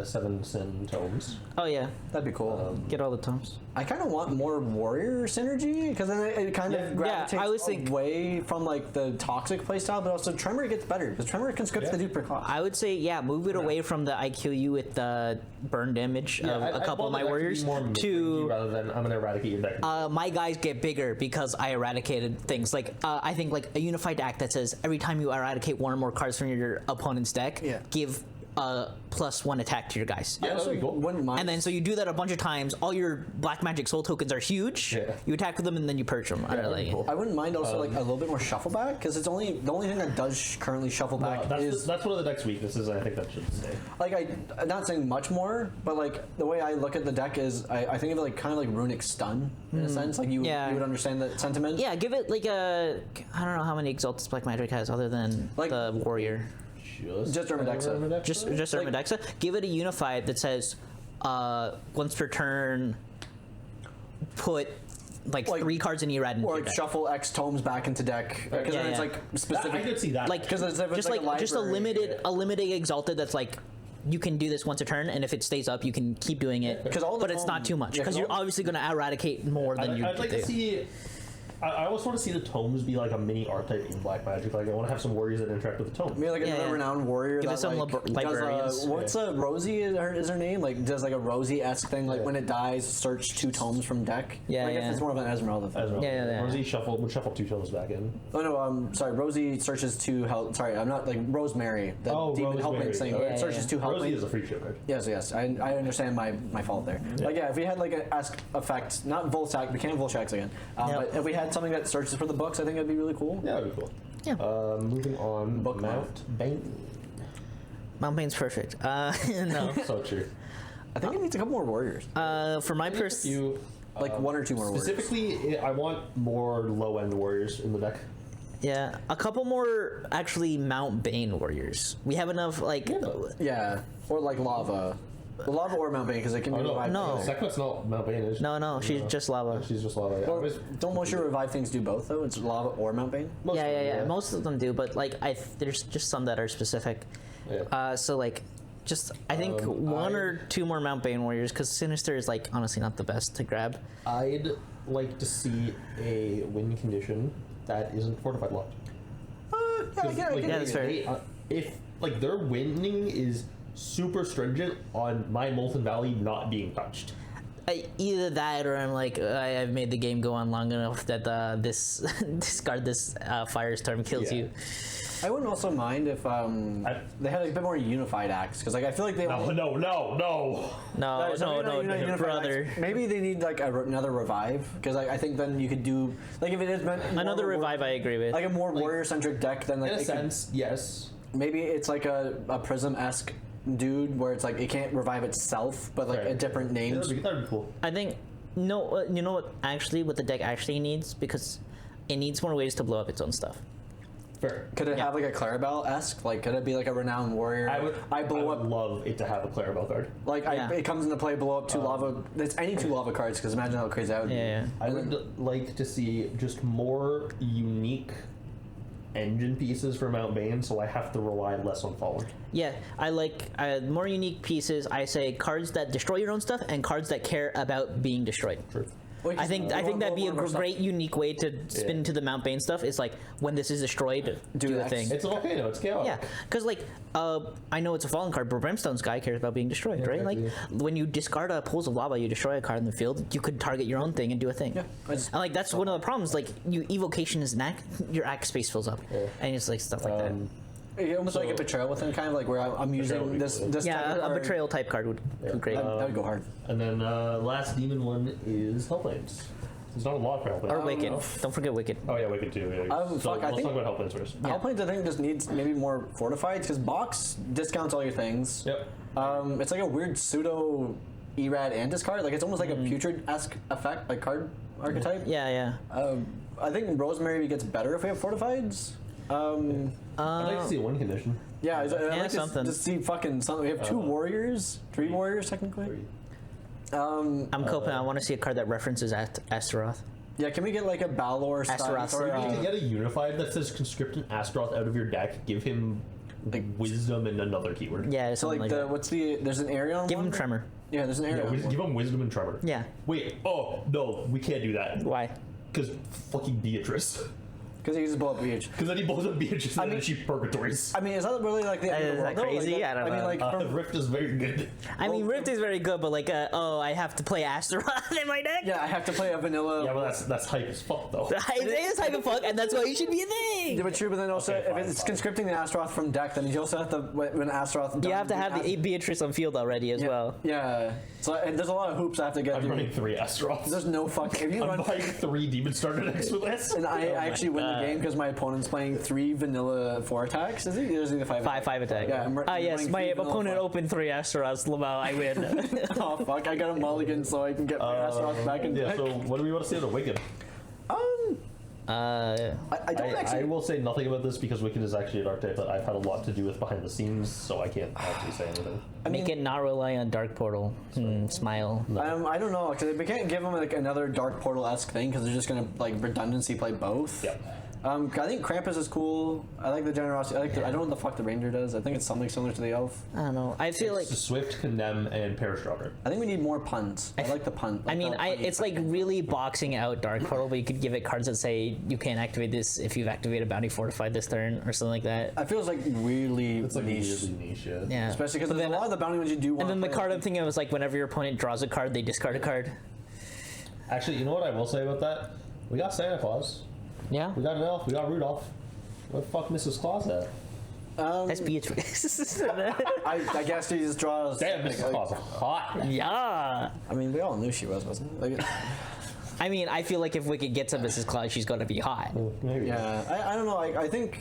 7 Sin tomes. Oh yeah, That'd be cool. get all the tomes. I kind of want more warrior synergy because then it kind of gravitates I always think- away from like the toxic playstyle, but also Tremor gets better because Tremor can script the dude per cost. I would say move it away from the I kill you with the burned image of a couple of my warriors to rather than I'm gonna eradicate your deck. my guys get bigger because I eradicated things. Like I think like a unified act that says every time you eradicate one or more cards from your opponent's deck, give +1 attack to your guys. Yeah, that'd be cool. Wouldn't mind. And then so you do that a bunch of times. All your black magic soul tokens are huge. Yeah. You attack with them and then you purge them. I don't know. that'd be cool. I wouldn't mind also like a little bit more shuffle back because it's only the only thing that does currently shuffle back is That's one of the deck's weaknesses. I think that should stay. like I'm not saying much more, but like the way I look at the deck is I think of it like kind of like runic stun in a sense. Like you would understand that sentiment. Yeah, give it like I don't know how many exalted black magic has other than Like- the warrior. Just Urmadexa. Just Urmadexa. Give it a unified that says once per turn, put like 3 cards in Erad into Or your like deck. shuffle X tomes back into deck because then it's like specific. I could see that. Like 'Cause it's just like a just a library. limited exalted that's like you can do this once a turn, and if it stays up, you can keep doing it. 'Cause all the But it's not tome- too much yeah, because 'cause you're all- obviously going to eradicate more than you I'd like do. to see. I always want to see the tomes be like a mini archetype in Black Magic. Like I want to have some warriors that interact with the tomes. Maybe like Yeah, another yeah. renowned warrior Give that us some like, librarians. does what's Rosie is her name? Like does like a Rosie-esque thing like when it dies, search 2 tomes from deck. Yeah, I guess yeah. it's more of an Esmeralda thing. As well. Yeah. Rosie would shuffle 2 tomes back in. Oh no, sorry. Rosie searches 2 help. Sorry, I'm not like Rosemary. The demon helping Rosemary. thing. Yeah, It searches 2 helping. Rosie is a free ship card. Yes. I understand my fault there. Like if we had like an ask effect, not Voltac, we can't Voltax again. Nope. But if we had something that searches for the books, I think it'd be really cool. Yeah, that'd be cool. Yeah. Moving on. Book Mount Bane. Mount Bane's perfect. No. So true. I think it needs a couple more warriors. For my person. You Like 1 or 2 more warriors. specifically, I want more low end warriors in the deck. Yeah, a couple more actually Mount Bane warriors. We have enough like Yeah, or like lava. The lava or Mount Bane because it can be Oh, no, revived. No. Sequence not Mount Bane. Is she? no, she's just lava. She's just lava. Yeah. Well, don't most of your revive things do both though? It's lava or Mount Bane. Most of them, Yeah. Most of them do, but like there's just some that are specific. Yeah. So like, just I think 1 or 2 more Mount Bane warriors because Sinister is like honestly not the best to grab. I'd like to see a win condition that isn't fortified locked. Yeah, I get it. Yeah, that's fair. If like their winning is super stringent on my Molten Valley not being touched. Either that or I'm like I've made the game go on long enough that this discard this Firestorm kills Yeah. you. I wouldn't also mind if they had like, a bit more unified acts because like I feel like they No, only- no. No, Sorry, not unified brother. acts. Maybe they need like another revive because I think then you could do like if it is meant more Another of a revive I agree with. like a more warrior centric deck than like In a it could- sense, yes. maybe it's like a Prism-esque dude where it's like it can't revive itself but like Right. a different name. That'd be cool. I think no. You know what? Actually, what the deck actually needs because it needs more ways to blow up its own stuff. Fair. Could it have like a Clarabelle-esque? Like could it be like a renowned warrior? I blow would up love it to have a Clarabelle card. like Yeah. it comes into play, blow up 2 lava. It's any 2 lava cards because imagine how crazy that would be. Yeah. I would like to see just more unique engine pieces for Mount Bane, so I have to rely less on Fallen. Yeah, I like more unique pieces. I say cards that destroy your own stuff and cards that care about being destroyed. True. Well, I think that'd be a great unique way to spin Yeah. to the Mount Bane stuff. Is like when this is destroyed, do a X. thing. It's a volcano. It's chaos. Yeah, because like I know it's a fallen card, but Brimstone's guy cares about being destroyed, right? Like exactly. when you discard a pools of lava, you destroy a card in the field. You could target your own thing and do a thing. Yeah, I just- and like that's one of the problems. Like you evocation is an act, your act space fills up, and it's like stuff like that. Yeah, almost like a So- betrayal within kind of like where I'm would using be this cool. this type Yeah, of a card. betrayal type card would be great. That would go hard. And then last demon one is Hellplanes. There's not a lot for Hellplanes. Or Wicked. Don't forget Wicked. Oh yeah, Wicked too. Yeah. So fuck, I let's think- talk about Hellplanes first. Hellplanes I think just needs maybe more fortified because box discounts all your things. Yep. It's like a weird pseudo Erad and discard. Like it's almost like a putrid-esque effect, like card archetype. Yeah. I think Rosemary gets better if we have fortifieds. I'd like to see a win condition. Yeah, I'd like something. to see fucking something. We have 2 warriors, 3 warriors technically. 3. I'm coping. I want to see a card that references Astaroth. Yeah, can we get like a Balor Astaroth. style? You can get a unified that says conscript an Astaroth out of your deck. Give him wisdom and another keyword. Yeah, So something like that. what's the? There's an area on Give one? him Tremor. Yeah, there's an area. Yeah, give him wisdom and tremor. Yeah. Wait. Oh no, we can't do that. Why? Because fucking Beatrice. Because he uses blow up Beach. Because then he blows up Beatrice and mean- then she purgatories. I mean, is that really like the end of Is the that world? though? crazy? Like, I don't I mean, know. like from, Rift is very good. I mean, Rift is very good, but like, I have to play Astaroth in my deck. yeah, I have to play a vanilla. Yeah, but that's hype as fuck though. It is type of fuck, and that's why it should be a thing. Yeah, but true. But then also, Okay, fine, if it's fine. conscripting the Astaroth from deck, then you also have to when Astaroth. You have to have the Beatrice on field already as well. Yeah. So and there's a lot of hoops I have to get I'm through. running 3 Astaroths. There's no fucking. If you I'm run, buying 3 Demon Starter decks with this. and I actually win the God. game because my opponent's playing 3 vanilla 4 attacks. Is he? Or is he the 5? 5/5 attack. Yeah. I'm Yes, running my 3 vanilla opponent 5. opened 3 Astaroths. Lamau, I win. Oh fuck! I got a mulligan so I can get my Astaroth back in Yeah, deck. so what do we want to say to Wicked? I don't actually. I will say nothing about this because Wicked is actually an archetype that I've had a lot to do with behind the scenes, so I can't actually say anything. Make it not rely on Dark Portal. Smile. I don't know because we can't give them like another Dark Portal-esque thing because they're just gonna like redundancy play both. Yeah. I think Krampus is cool. I like the generosity. I don't know what the fuck the Ranger does. I think it's something similar to the Elf. I don't know. I feel like. It's Swift, Condemn, and Perish Stalker. I think we need more puns. I like the pun. I mean, it's like really boxing out Dark Portal, but you could give it cards that say you can't activate this if you've activated Bounty Fortified this turn or something like that. I feel it's like really It's like niche. really niche, yeah. Yeah. Especially because But there's a then- lot of the bounty ones you do want. And then the card I'm thinking of is like whenever your opponent draws a card, they discard a card. Actually, you know what I will say about that? We got Santa Claus. Yeah. We got an elf. We got Rudolph. Where the fuck Mrs. Claus at? That's Beatrice. I guess she just draws. Damn, Mrs. Claus. Hot. Yeah. I mean, we all knew she wasn't it? Like, I mean, I feel like if Wicked gets a Mrs. Claus, she's gonna be hot. Maybe. yeah, I don't know. I think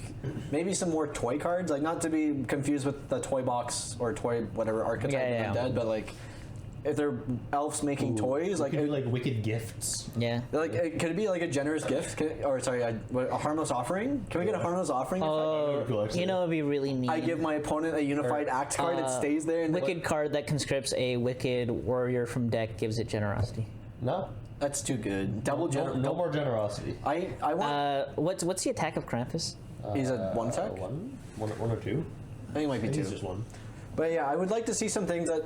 maybe some more toy cards, like not to be confused with the toy box or toy whatever archetype Yeah. dead, but like if they're elves making toys, like. Could be like Wicked gifts. Yeah. Like, could it be like a generous gift? Or sorry, a harmless offering? Can we get a harmless offering? Oh, Cool, actually. you know, it'd be really neat. I give my opponent a unified act card. It stays there. And Wicked card that conscripts a Wicked warrior from deck gives it generosity. No. That's too good. Double No more generosity. I want. What's the attack of Krampus? He's a one attack. One or two. I think it might be I think two. it's just one. But yeah, I would like to see some things that.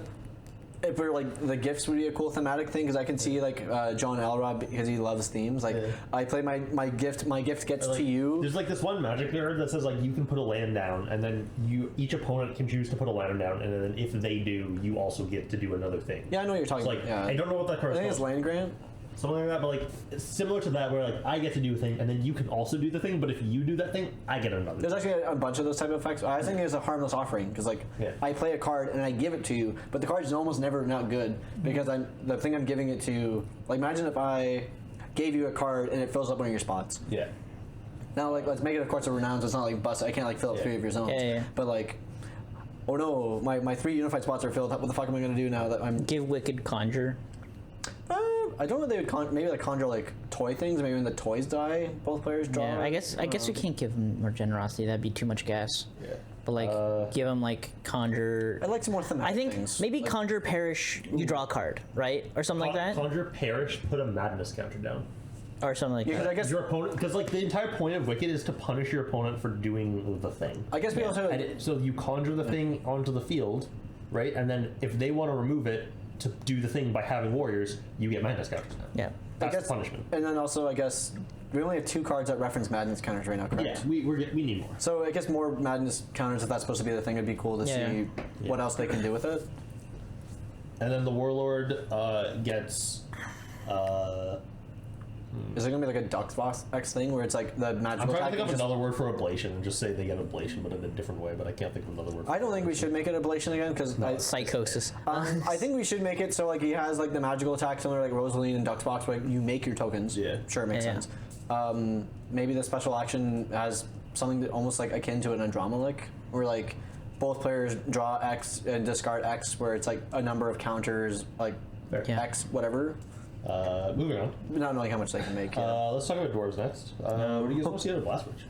If we're like the gifts would be a cool thematic thing because I can see like John Elrod because he loves themes. Like Yeah. I play my gift gets Like, to you. There's like this one magic card that says like you can put a land down, and then each opponent can choose to put a land down, and then if they do, you also get to do another thing. Yeah, I know what you're talking It's like about. Yeah. I don't know what that I card think is it's called. land grant. Something like that, but like it's similar to that where like I get to do a thing, and then you can also do the thing, but if you do that thing, I get another. There's actually a bunch of those type of effects. I think there's a harmless offering because like Yeah. I play a card and I give it to you, but the card is almost never not good because the thing I'm giving it to. Like imagine if I gave you a card and it fills up one of your spots. Yeah. Now like let's make it of course a renown. So it's not like bust. I can't like fill up Yeah. 3 of your zones. Yeah. But like. Oh no! My 3 unified spots are filled. What the fuck am I gonna do now that I'm? Give Wicked Conjure. I don't know. If they would maybe like conjure like toy things. Maybe when the toys die, both players draw. Yeah, I guess we can't give him more generosity. That'd be too much gas. Yeah. But like, give him like Conjure. I'd like some more thematic I think things. maybe Conjure Perish. You draw a card, right, or something like that, Conjure Perish, put a madness counter down. or something like Yeah, 'cause that. I guess Your opponent, because like the entire point of Wicked is to punish your opponent for doing the thing. I guess we also. So you conjure the thing onto the field, right? And then if they want to remove it to do the thing by having warriors, you get madness counters now. Yeah. That's guess- the punishment. And then also, I guess we only have 2 cards that reference madness counters right now, correct? Yeah, we need more. So I guess more madness counters, if that's supposed to be the thing, it'd be cool to Yeah. see what else they can do with it. And then the warlord gets. Is it gonna be like a Dux Box X thing where it's like the I'm magical trying to attack? think of just- another word for ablation and just say they get ablation, but in a different way. But I can't think of another word. I don't think we should make it ablation again because Psychosis. I think we should make it so like he has like the magical attack similar like Rosaline and Dux Box, where you make your tokens. Yeah. Sure, it makes Yeah. sense. Maybe the special action has something that almost like akin to an Andromalic, where like both players draw X and discard X, where it's like a number of counters, like Fair. Yeah. X whatever, Moving on. not knowing how much they can make. Yeah. Let's talk about dwarves next. What do you guys want to see out of Blast Witch?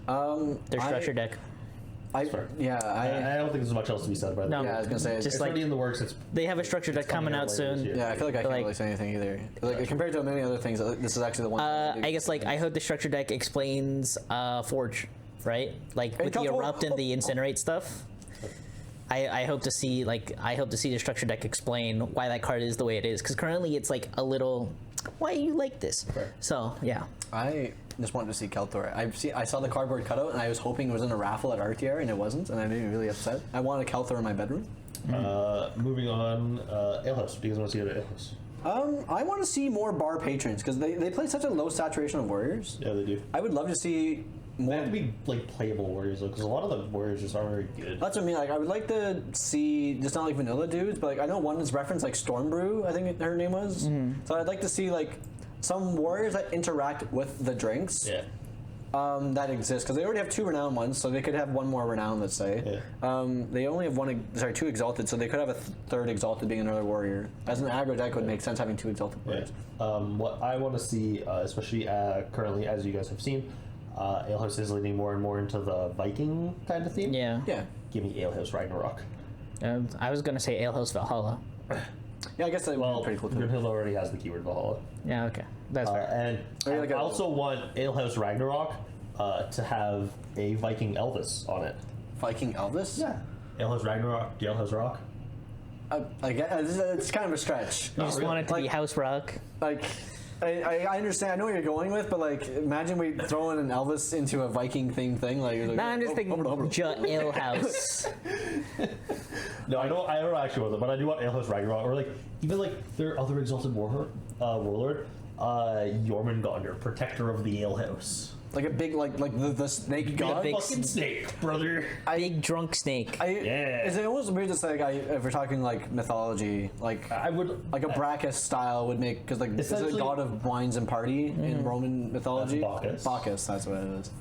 Their I- structure deck. I fair. yeah I don't think there's much else to be said about it. No. yeah I was gonna say Just It's like- already in the works. It's They have a structure deck coming out later this soon. year. yeah I feel like I can't Like- really say anything either. Like compared to many other things, this is actually the one. I guess like I hope the structure deck explains Forge, right? Like with the Couple- erupt and the incinerate stuff. I hope to see the structure deck explain why that card is the way it is, because currently it's like a little, why you like this? Right. So yeah, I just wanted to see Keltor. I saw the cardboard cutout and I was hoping it was in a raffle at RTR and it wasn't, and I made me really upset. I wanted Keltor in my bedroom. Moving on, Alehouse. Do you guys want to see it at Alehouse? I want to see more bar patrons because they play such a low saturation of warriors. Yeah, they do. I would love to see They more. have to be like playable warriors though, because a lot of the warriors just aren't very good. That's what I mean. Like, I would like to see just not like vanilla dudes, but like I know one is referenced like Stormbrew. I think her name was. So I'd like to see like some warriors that interact with the drinks. Yeah. That exist because they already have 2 renowned ones, so they could have 1 more renowned. Let's say. Yeah. They only have 2 exalted, so they could have a third exalted being another warrior. As an aggro deck, would make sense having 2 exalted Yeah. warriors. What I want to see, especially currently, as you guys have seen, Alehouse is leaning more and more into the Viking kind of theme. yeah. Yeah. Give me Alehouse Ragnarok. I was gonna say Alehouse Valhalla. Yeah, I guess that would Well, be pretty cool too. Grimhild already has the keyword Valhalla. Yeah, okay, that's fair. And Or like I a- also want Alehouse Ragnarok to have a Viking Elvis on it. Viking Elvis. Alehouse Ragnarok, the Alehouse Rock. It's kind of a stretch. You just really? want it to be Like- House Rock. Like, I understand. I know what you're going with, but like, imagine we throwing an Elvis into a Viking thing. Like, No, I'm just thinking Alehouse. No, I don't actually want it, but I do want Alehouse Ragnarok, or like even like their other exalted warlord, Jormungandr, protector of the Alehouse. like a big like the snake god. big Fucking snake, brother. Big drunk snake. Yeah. Is it almost weird to say like if we're talking like mythology, like I would like a Brachus style would make because like this is a Essentially- god of wines and party in Roman mythology. That's Bacchus. Bacchus, that's what it is.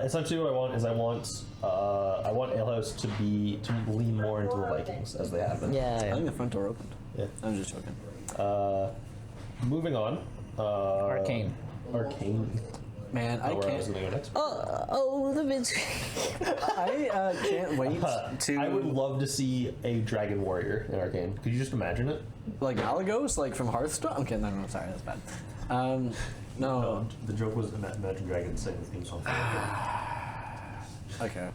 Essentially what I want is I want Alehouse to lean more into the Vikings as they have been. I Yeah. think the front door opened. Yeah. I'm just joking. Moving on. Arcane. Arcane. Man, I Where I was can't. gonna go next. Oh, the Vince. I can't wait to. I would love to see a dragon warrior in Arcane. Could you just imagine it? like Malagos, like from Hearthstone. Okay, no, sorry, that's bad. No. No, the joke was Imagine Dragons saying the theme song. Okay.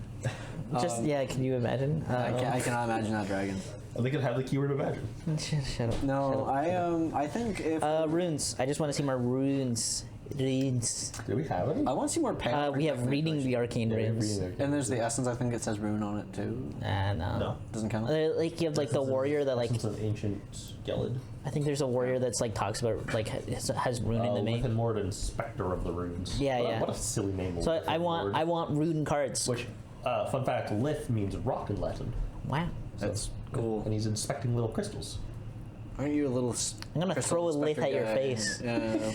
Just yeah. Can you imagine? I cannot imagine that dragon. They could have the keyword Imagine. Shut up. No, I think if Runes. I just want to see more runes. Runes. Do we have any? I want to see more payoff. We have reading the arcane runes. And there's the essence. I think it says rune on it too. No. No. Doesn't count. Like you have like the warrior that like Essence of Ancient Gelid. I think there's a warrior that's like talks about like has rune in the name. Lithan Morden, Spectre of the Runes. Yeah, what, yeah. What a silly name. So Lithan I Morden. want rune cards. Which, fun fact, Lith means rock in Latin. Wow. That's cool. And he's inspecting little crystals. Aren't you a little? I'm gonna crystal throw a lith inspector at your guy? face. Yeah.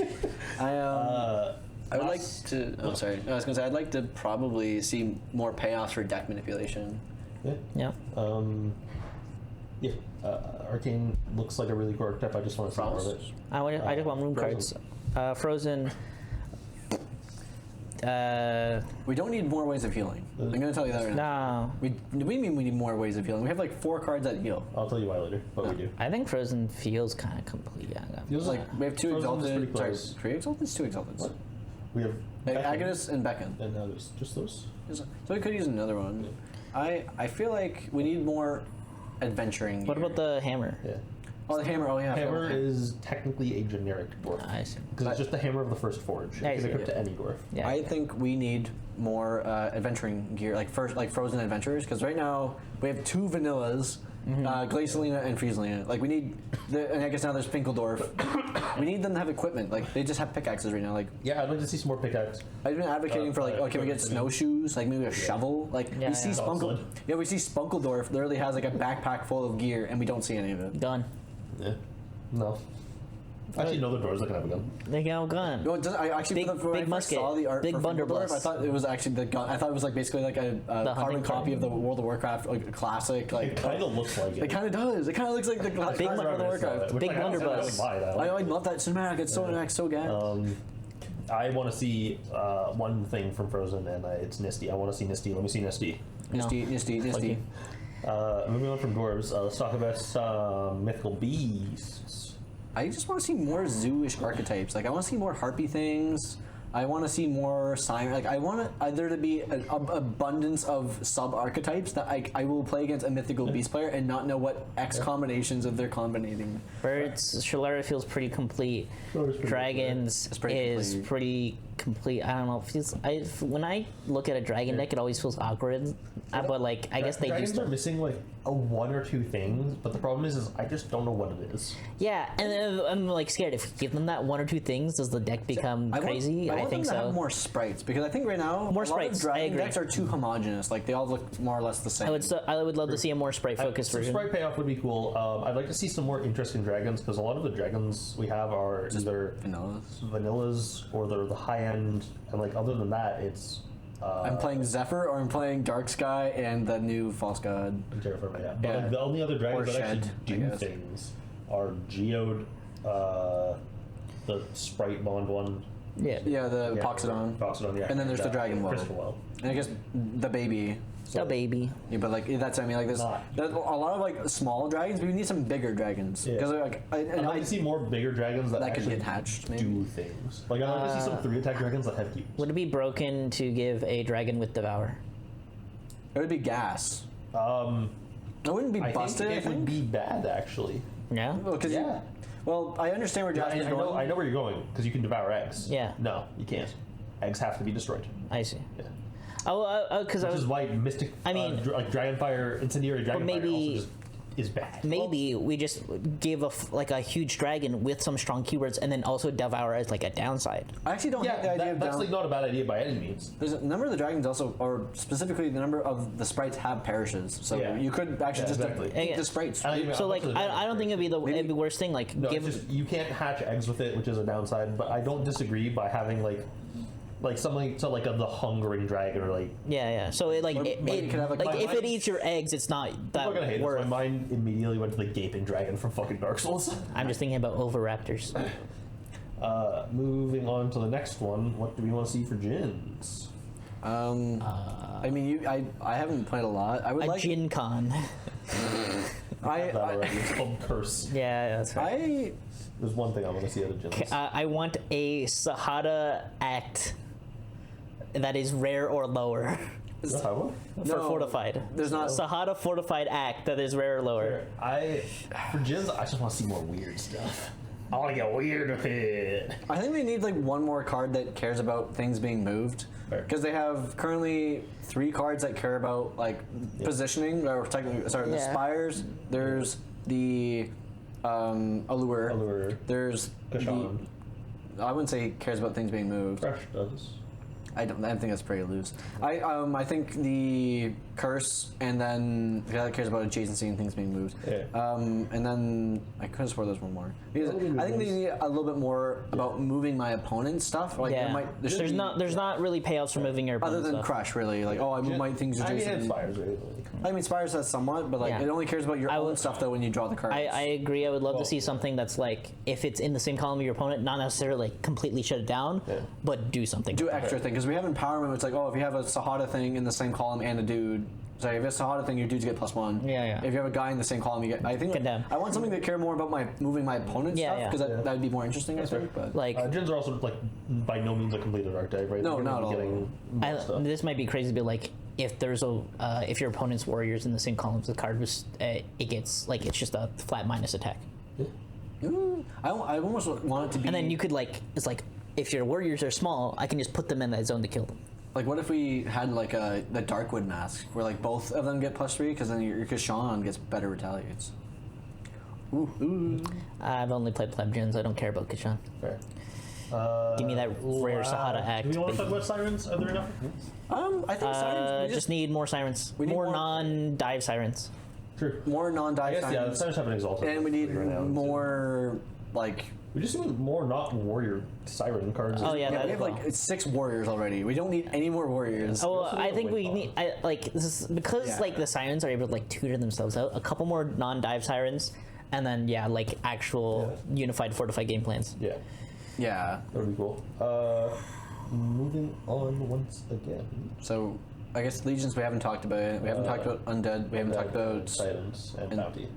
I would like last- to. Oh, sorry. I was gonna say I'd like to probably see more payoffs for deck manipulation. Yeah. Yeah. Yeah. Arcane looks like a really cool archetype. I just want to see more of it. I just want rune Frozen. cards. Frozen. We don't need more ways of healing. I'm gonna tell you that right now. No. We mean we need more ways of healing. We have like 4 cards that heal. I'll tell you why later, but we do. I think Frozen feels kind of complete. Feels Like we have 2 Frozen is pretty exalted. Sorry, close. 3 exalteds, 2 exalteds. What? We have Agonis and Beacon. and others. Just those. So we could use another one. I feel like we need more adventuring. What gear. about the hammer? Yeah. Oh, the hammer. Oh yeah. I forgot Hammer about is technically a generic dwarf. I see. Because it's just the hammer of the first forge. I It can see, equip yeah. to any dwarf. Yeah. I think we need more adventuring gear, like frozen adventures, because right now we have 2 vanillas, Glacialina and Frieslina. Like we need, and I guess now there's Finkeldorf. We need them to have equipment. Like they just have pickaxes right now. Like Yeah, I'd like to see some more pickaxe. I've been advocating for like, oh, can we get equipment, I mean. snowshoes? Like maybe a shovel. Like Yeah, we see yeah. Spunkle. Dogsled. Yeah, we see Spunkeldorf literally has like a backpack full of gear, and we don't see any of it. Gun. Yeah. No. Actually, no, the doors that can have a gun. They got a gun. No, it doesn't, I actually Big- when I big first musket. saw the art Big for Finkeldorf, blunderbuss. I thought it was actually the gun. I thought it was like basically like a hunting carbon card? copy of the World of Warcraft like classic. Like It kind of looks like it. it kind of does. It kind of looks like the classic big World of Warcraft. Big blunderbuss. I love that cinematic. It's so nice, so good. I want to see one thing from Frozen, and it's Nisty. I want to see Nisty. Let me see Nisty. Nisty. Moving on from dwarves, let's talk about some mythical beasts. I just want to see more zoo-ish archetypes. Like, I want to see more harpy things. I want to see more siren. Like, I want there to be an abundance of sub-archetypes that I will play against a mythical beast player and not know what X combinations of they're combinating. Birds, Shalera feels pretty complete. Dragons is pretty complete. I don't know. It feels. When I look at a dragon deck, it always feels awkward. But like, I guess they do Dragons are stuff. missing like a one or two things, but the problem is I just don't know what it is. Yeah, and I'm like scared. If you give them that one or two things, does the deck become crazy? I want think them to so. have more sprites because I think right now More a lot sprites, of I dragon agree. decks are too homogenous. Like, they all look more or less the same. I would love to see a more sprite focused Some version. sprite payoff would be cool. I'd like to see some more interesting dragons because a lot of the dragons we have are either vanillas or they're the high end, and like other than that, it's. I'm playing Zephyr or I'm playing Dark Sky and the new False God. Terraform, yeah. But Yeah. like, the only other dragons Or that actually Shed, I do guess. things are Geode, the sprite bond one. Yeah. Yeah, the Poxodon. Poxodon, yeah. And then there's the Dragon Well. Crystal Well. And I guess the baby. The baby. Yeah, but like that's I mean like there's a lot of like small dragons, but we need some bigger dragons Yeah. because like I'd like to see more bigger dragons that that could actually get hatched, maybe. do things. Like I'd like to see some 3-attack dragons that have cubes. Would it be broken to give a dragon with Devour? It would be gas. Um, It wouldn't be I busted. think it would be bad actually. Yeah. Well, 'cause Yeah. well, I understand where I Jasper's going. know where you're going because you can devour eggs. Yeah. No, you can't. Eggs have to be destroyed. I see. Yeah. Oh, because I Which was is why Mystic, I mean- like Dragonfire, Incendiary Dragonfire maybe- also just is bad. maybe we just give like a huge dragon with some strong keywords, and then also Devour as like a downside. I actually don't hate the idea of that's down. like not a bad idea by any means. There's a number of the dragons also, or specifically the number of the sprites have parishes, so Yeah. you could actually Yeah, just exactly. eat Yeah. the sprites. So like, I don't think it'd be it'd be worst thing. Like No, give it's just you can't hatch eggs with it, which is a downside. But I don't disagree by having like something to like the hungering dragon or like. yeah. So it like Or it, you could have, like, like my if it mind- eats your eggs, it's not that People are gonna hate this. worth. My mind immediately went to the gaping dragon from fucking Dark Souls. I'm just thinking about Oviraptors. Moving on to the next one. What do we want to see for Jins? I mean, I haven't played a lot. I would A like. Jin Con. That already. It's called Curse. Yeah, that's right. There's one thing I want to see out of Jins. I want a Sahada act that is rare or lower Sahara? for No, fortified. there's not- Sahada fortified act that is rare or lower. For Jins, I just want to see more weird stuff. I want to get weird with it. I think they need like one more card that cares about things being moved. Fair. Because they have currently 3 cards that care about like positioning, or technically, sorry, the Yeah. spires. There's the allure. Allure. There's Kashan. I wouldn't say he cares about things being moved. Fresh does. I think that's pretty loose. I think the curse, and then the guy that cares about adjacency and things being moved. Yeah. And then I could have swore there's one more. Because That'll be I think they nice. need a little bit more about moving my opponent's stuff. Like Yeah. there should be- There's not really payouts for moving your other opponent's than stuff. crush really. Like I move my things I mean, it adjacent. inspires really. I mean, Spire says somewhat, but like Yeah. it only cares about your I own would- stuff though when you draw the cards. I agree. I would love to see something that's like, if it's in the same column of your opponent, not necessarily like completely shut it down, Yeah. but do something. do extra thing because we have empowerment. It's like, oh, if you have a Sahada thing in the same column and a dude. So if you have a Sahada thing, your dudes get +1. Yeah. If you have a guy in the same column, you get. I think Condemn. I want something that care more about my moving my opponent's Yeah, stuff yeah. because that would be more interesting. I think. But Like, Jins are also like by no means a completed archetype, right? No, They're not gonna be at all. getting more stuff. this might be crazy, but like, if there's a if your opponent's warriors in the same columns, the card was it gets like it's just a flat minus attack, I almost want it to be. and then you could like it's like if your warriors are small, I can just put them in that zone to kill them. like, what if we had like the Darkwood mask where like both of them get +3 because then your Kashan gets better retaliates. Ooh. I've only played pleb gens. I don't care about Kashan. Fair. Give me that rare Sahada act. Do we want to baby. talk about sirens? Are there enough? I think sirens. We Just need more sirens. We need more more- non-dive sirens. True. more I non-dive guess yeah, the sirens, sirens have an exalted. and we need right now. more like. We just need more not warrior siren cards. Oh yeah, Yeah, that we have well. like 6 warriors already. We don't need any more warriors. Oh, well, also I need think a we win need like this is because Yeah. like the sirens are able to like tutor themselves out. A couple more non-dive sirens, and then yeah, like actual unified fortified game plans. Yeah, Yeah. that would be cool. Moving on once again. So I guess Legions we haven't talked about it. We haven't talked about Undead. We haven't talked about Titans and Bounty.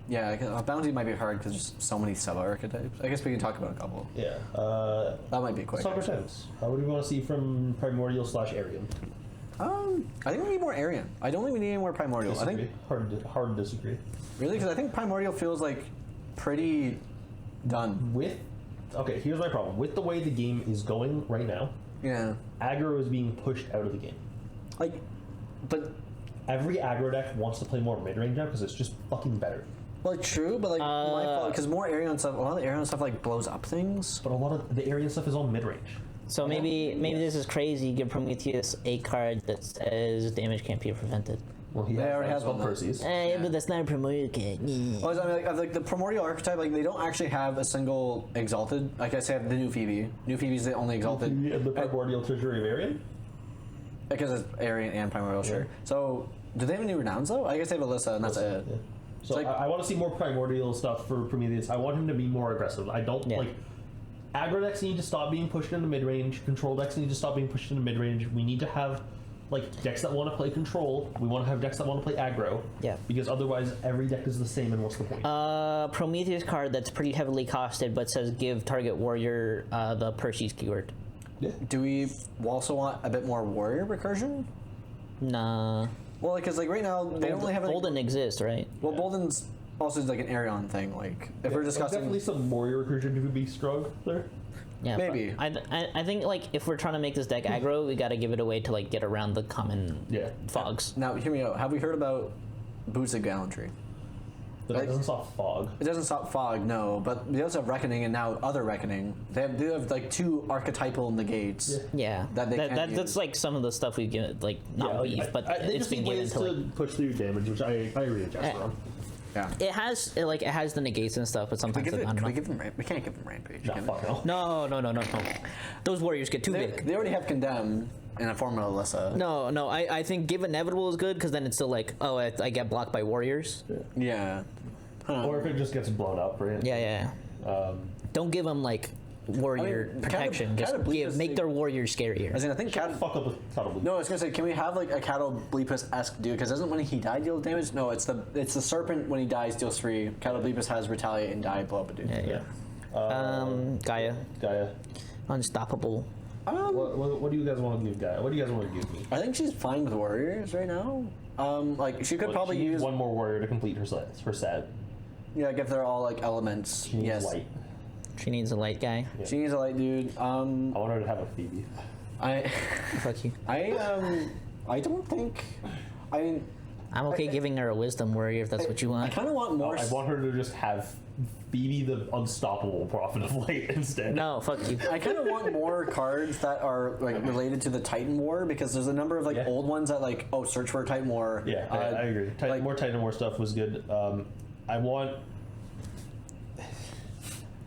Yeah, I guess, Bounty might be hard because there's so many sub archetypes. I guess we can talk about a couple. Yeah. That might be quick. Soccer actually. Titans. What do we want to see from Primordial / Arian? I think we need more Arian. I don't think we need any more Primordial. I think hard to disagree. really because I think Primordial feels like pretty done. Okay, here's my problem with the way the game is going right now. Yeah. Aggro is being pushed out of the game. Like, but Every aggro deck wants to play more mid range now because it's just fucking better. well, true, but like my fault because more Arian stuff. A lot of the Arian stuff like blows up things. But a lot of the Arian stuff is all mid range. So maybe this is crazy. Give Prometheus a card that says damage can't be prevented. Well, he already has one one, though. Perseus. But that's not a primordial card. Well, I mean, like the Primordial archetype, like they don't actually have a single exalted. Like I said, the new Phoebe. New Phoebe's the only exalted. And the Primordial Treasury of Arian? Because it's Arian and Primordial, sure. So, do they have any renowns though? I guess they have Alyssa, and that's it. Yeah. So like- I want to see more Primordial stuff for Prometheus. I want him to be more aggressive. I don't like. Aggro decks need to stop being pushed into mid range. Control decks need to stop being pushed into mid range. We need to have like decks that want to play control. We want to have decks that want to play aggro. Yeah. Because otherwise, every deck is the same, and what's the point? Prometheus card that's pretty heavily costed, but says give target warrior the Perseus keyword. Yeah. Do we also want a bit more warrior recursion? Nah. Well, because like right now they only have Bolden exists, right? Well, Bolden's also like an Arion thing. Like if we're discussing, definitely some warrior recursion would be strong there. Yeah, Maybe. but I think like if we're trying to make this deck aggro, we got to give it a way to like get around the common fogs. now hear me out. Have we heard about Boots of Gallantry? But Like- it doesn't stop fog. It doesn't stop fog, no, but they also have Reckoning and now Other Reckoning. They have like two archetypal negates. Yeah, That they can't that's use. like some of the stuff we give, like not like, beef, but they it's just been need given ways to like. push through damage, which I agree with Jasper Eh. on. Yeah. It has the negates and stuff, but We, sometimes give it's it, not can we enough. give them we can't give them Rampage. Nah, can we? fuck no. No. Those warriors get too big. They already have Condemn in a form of Alyssa. No, I think give inevitable is good because then it's still like, oh, I get blocked by warriors. Yeah. Huh. Or if it just gets blown up, right? Yeah. Don't give them like warrior I mean, protection. Just Catobleepus make thing- their warriors scarier. As in, I think Fuck up with Catobleep. No, I was gonna say, can we have like a Catobleepus-esque dude? Because doesn't when he died deal damage? No, it's the serpent when he dies deals 3. Catobleepus has retaliate and die, blow up a dude. Yeah. Gaia, Gaia. unstoppable. What do you guys want to give Gaia? What do you guys want to give me? I think she's fine with warriors right now. Like she could Like, probably she needs use one more warrior to complete her set. Yeah, like if they're all like elements. She needs Yes. light. She needs a light guy. Yeah. She needs a light dude. I want her to have a Phoebe. I Fuck you. I don't think I I'm okay giving her a wisdom warrior if that's what you I want. kind of want more. I want her to just have Phoebe the unstoppable prophet of light instead. No, fuck you. I kind of want more cards that are like related to the Titan War because there's a number of like Yeah. old ones that like search for a Titan War. Yeah, I agree. More Titan War stuff was good. I want,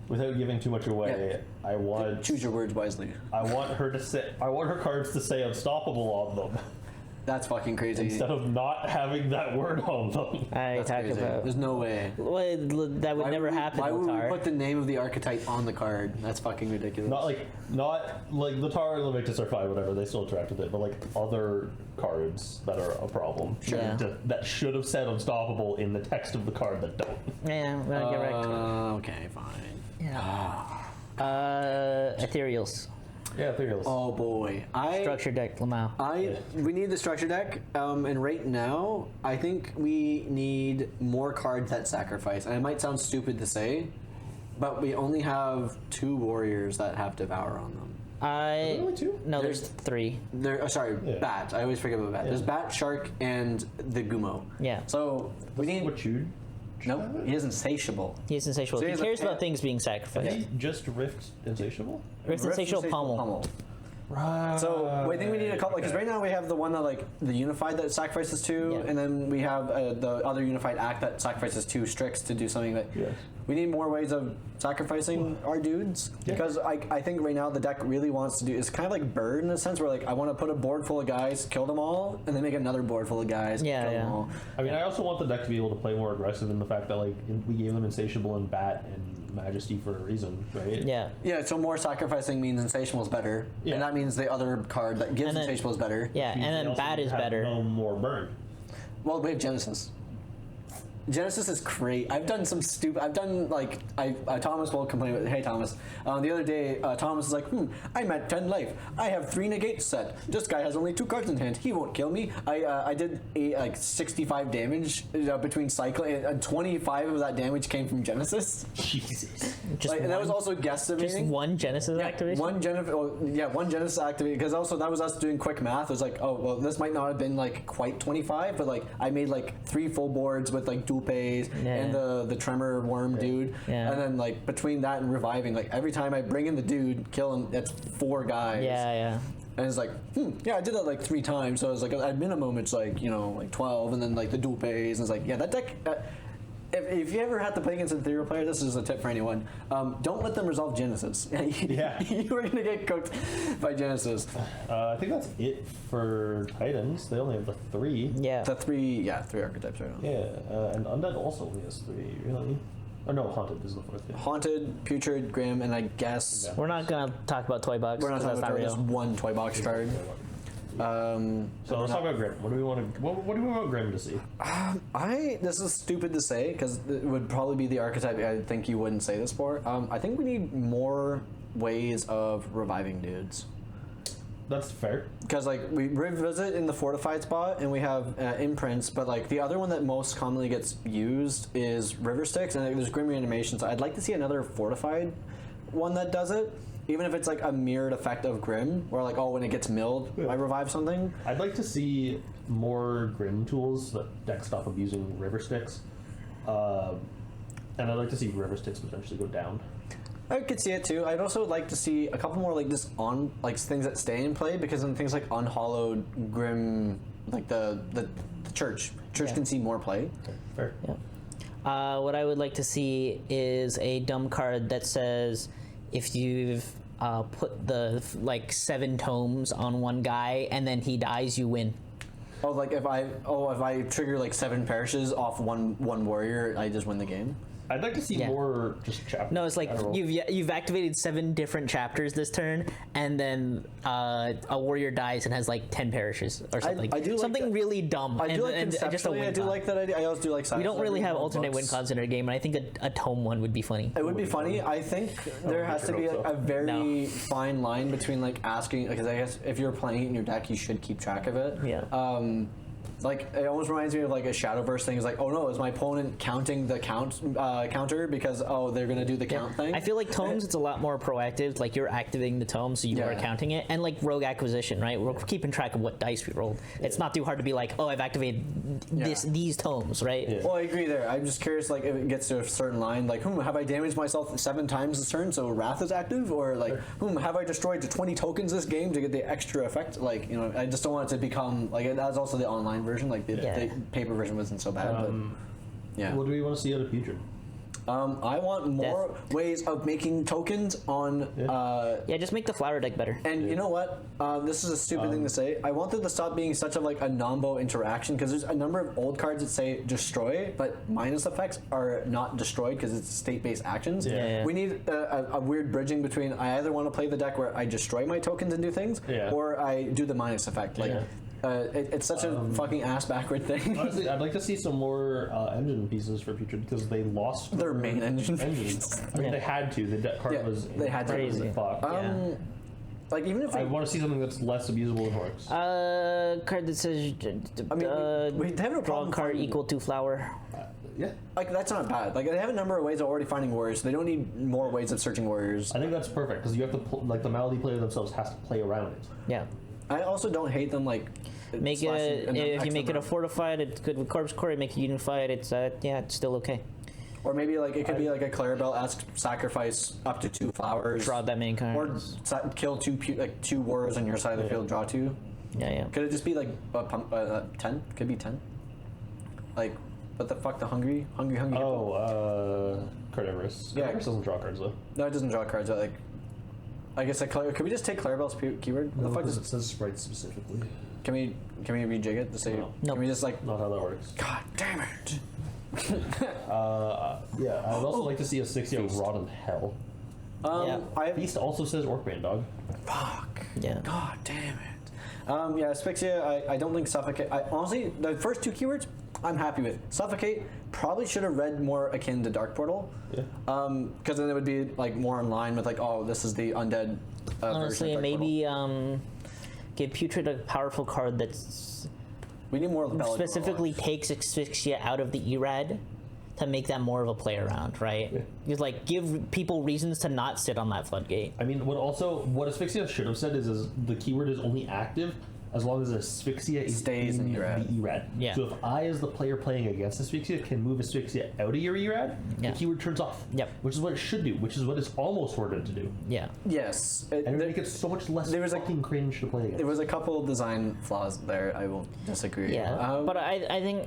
without giving too much away, I want. Choose your words wisely. I want her to say. I want her cards to say unstoppable on them That's fucking crazy. instead of not having that word on them. I That's talk crazy. about. There's no way. Well, that would never happen. Why would we Lotar. put the name of the archetype on the card? That's fucking ridiculous. Not like the Tar and Levictus are fine, whatever. They still interact with it, but like other cards that are a problem Yeah. that should have said unstoppable in the text of the card that don't. Yeah, well, you're right. Okay, fine. Ethereals. Yeah, Ethereals. Oh boy, Structure deck, Lamau. We need the structure deck, and right now I think we need more cards that sacrifice. And it might sound stupid to say, but we only have 2 warriors that have Devour on them. Only 2? No, there's 3. Sorry, Yeah. Bat. I always forget about Bat. Yeah. There's Bat, Shark, and the Gumo. Yeah. So we need. What you? No, he is insatiable. He's insatiable. So He he's a cares fan- about things being sacrificed. He just rift insatiable. Rift insatiable pommel. Right. So I think we need a couple because right now we have the one that like the unified that sacrifices 2, Yeah. and then we have the other unified act that sacrifices 2 Strix to do something that. Yes. We need more ways of sacrificing our dudes because I think right now the deck really wants to do is kind of like Bird in a sense where like I want to put a board full of guys, kill them all, and then make another board full of guys, Yeah, kill them yeah. all. I mean, I also want the deck to be able to play more aggressive in the fact that like we gave them insatiable and Bat and Majesty for a reason, right? Yeah. Yeah, so more sacrificing means Insatiable is better, Yeah. and that means the other card that gives And then- Insatiable is better. Yeah, and They then also bad is have better. No more burn. Well, we have Genesis. Genesis is great. I've done some stupid. I've done like Thomas will complain with. Hey Thomas, the other day Thomas is like, I'm at 10 life. I have 3 negates set. This guy has only 2 cards in hand. He won't kill me. I did like 65 damage between cycling, and 25 of that damage came from Genesis. Jesus. Just And that was one- also Just guesstimating. one Genesis activation. One Genesis activate, because also that was us doing quick math. It was like, oh well, this might not have been like quite 25, but like I made like 3 full boards with like Dupes and the Tremor Worm dude, Yeah. and then like between that and reviving, like every time I bring in the dude, kill him, that's 4 guys. Yeah. And it's like, yeah, I did that like 3 times, so it's like at minimum it's like, you know, like 12, and then like the Dupes, and it's like, yeah, that deck. If you ever had to play against an ethereal player, this is a tip for anyone. Don't let them resolve Genesis. Yeah. You are gonna get cooked by Genesis. I think that's it for Titans. They only have the 3. Yeah. The 3 archetypes right now. Yeah, and Undead also only has 3, really. Oh no, Haunted is the 4th. Yeah. Haunted, Putrid, Grim, and I guess Yeah. We're not gonna talk about toy box. we're not 'cause talking that's about not just real. one toy box card. So let's talk about Grim. What do we want to? What do we want Grim to see? This is stupid to say because it would probably be the archetype I think you wouldn't say this for. I think we need more ways of reviving dudes. That's fair. Because like we revisit in the fortified spot and we have imprints, but like the other one that most commonly gets used is river sticks, and there's Grim Reanimation. So I'd like to see another fortified one that does it, even if it's like a mirrored effect of Grim, where like, oh, when it gets milled, I revive something. I'd like to see more Grim tools that decks stop abusing river sticks, and I'd like to see river sticks potentially go down. I could see it too. I'd also like to see a couple more like just on like things that stay in play, because in things like unhallowed Grim, like the church can see more play. Fair. Yeah. What I would like to see is a dumb card that says if you've put the like 7 tomes on one guy and then he dies, you win. Oh, like if I trigger like 7 parishes off one warrior, I just win the game. I'd like to see Yeah. more just chapters. No, it's like general. you've activated 7 different chapters this turn, and then a warrior dies and has like 10 parishes or something. I do like something that. really dumb. I do like and just a conceptually. win I do con. like that idea. I also do like. We don't really have more alternate win books. cons in our game, and I think a tome one would be funny. It would be funny. I think there has to be hope so. a very No. fine line between like asking, because I guess if you're playing it in your deck, you should keep track of it. Yeah. Like it almost reminds me of like a Shadowverse thing. It's like, oh no, is my opponent counting the counter because they're gonna do the count thing? I feel like tomes, it's a lot more proactive. Like you're activating the tome, so you are Yeah. counting it. And like rogue acquisition, right? We're keeping track of what dice we rolled. It's not too hard to be like, oh, I've activated these tomes, right? Yeah. Well, I agree there. I'm just curious, like, if it gets to a certain line, like, have I damaged myself 7 times this turn, so Wrath is active? Or, like, have I destroyed 20 tokens this game to get the extra effect? Like, you know, I just don't want it to become, like, that's also the online version. Like, the paper version wasn't so bad, but, yeah. What do we want to see out of Putrid? I want more ways of making tokens on, Yeah, just make the flower deck better. and you know what? This is a stupid thing to say. I want them to stop being such a like a nombo interaction, because there's a number of old cards that say destroy, but minus effects are not destroyed because it's state-based actions. Yeah. We need a weird bridging between I either want to play the deck where I destroy my tokens and do things, or I do the minus effect. Like it's such a fucking ass backward thing. Honestly, I'd like to see some more engine pieces for Putrid because they lost Their main engine. engines. I mean, they had to. The deck card was they had to. Crazy. Fuck. Like even if I they, want to see something that's less abusable than Orcs. Card that says I mean, we have no draw problem card finding- equal to flower. Yeah, like that's not bad. Like they have a number of ways of already finding warriors. So they don't need more ways of searching warriors. I think that's perfect because you have to like the Malady player themselves has to play around it. Yeah. I also don't hate them like Make slashing it an if X you make it a number. fortified, it's good with corpse core. Make it unified, it's it's still okay. Or maybe like it could be like a Clarabelle esque sacrifice up to 2 flowers. Draw that many Or cards. kill 2 warriors on your side of the field. Draw 2. Yeah. Could it just be like 10? Could be 10. Like what the fuck? The hungry. Oh, Carnivorous. Yeah. Carnivorous doesn't draw cards though. No, it doesn't draw cards. But like, I guess could we just take Clarabelle's keyword? What the fuck Because does it says sprite specifically. Can we rejig it to say? No. No. Can we just like? Not how that works. God damn it! Yeah, I'd also like to see Asphyxia rot in hell. Feast also says Orc-Bane Dog. Fuck. Yeah. God damn it. Yeah, Asphyxia, I don't think Suffocate. Honestly, the first two keywords, I'm happy with. Suffocate probably should have read more akin to Dark Portal. Yeah. Because then it would be like more in line with like, oh, this is the undead. Honestly, version of Dark maybe give Putrid a powerful card that's Portal. We need more Belladonna. specifically takes Asphyxia out of the Erad to make that more of a play around, right? Yeah. Just like give people reasons to not sit on that floodgate. I mean, what Asphyxia should have said is the keyword is only active as long as Asphyxia is Stays in the Erad. Erad. Yeah. So if I, as the player playing against Asphyxia, can move Asphyxia out of your Erad, Yeah. the keyword turns off. Yep. Which is what it should do, which is what it's almost ordered to do. Yeah. Yes. And it would make it so much less there was a- fucking cringe to play against. There was a couple of design flaws there. I won't disagree. Yeah, but I think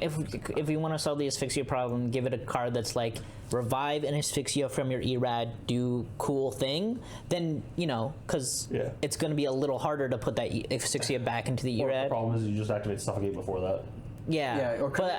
if you want to solve the asphyxia problem, give it a card that's like revive an asphyxia from your Erad, do cool thing. Then because Yeah. it's going to be a little harder to put that asphyxia back into the Or the Erad. problem is you just activate Suffocate before that. Yeah, Yeah, or but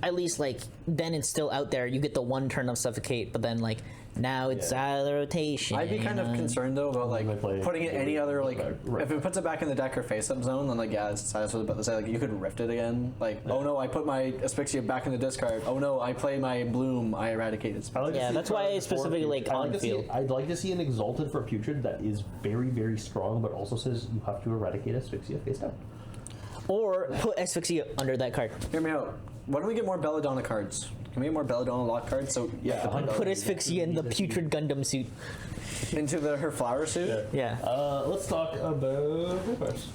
at least like then it's still out there. You get the one turn of suffocate, but then like now it's out of the rotation. I'd be kind of concerned though about like They play- putting it any other like Right. if it puts it back in the deck or face-up zone, then like yeah, it's Sylas was about to say like you could rift it again. Like oh no, I put my Asphyxia back in the discard. Oh no, I play my Bloom. I eradicate its. I like to Yeah, see that's a why card I before specifically like Putrid. on field. I'd like to see an Exalted for Putrid that is very, very strong, but also says you have to eradicate Asphyxia face down. Or put asphyxia under that card. Hear me out. Why don't we get more Belladonna cards? Can we get more Belladonna lock cards? So you have to put Put asphyxia in the putrid Gundam suit. into her flower suit. Yeah. Let's talk about vampires.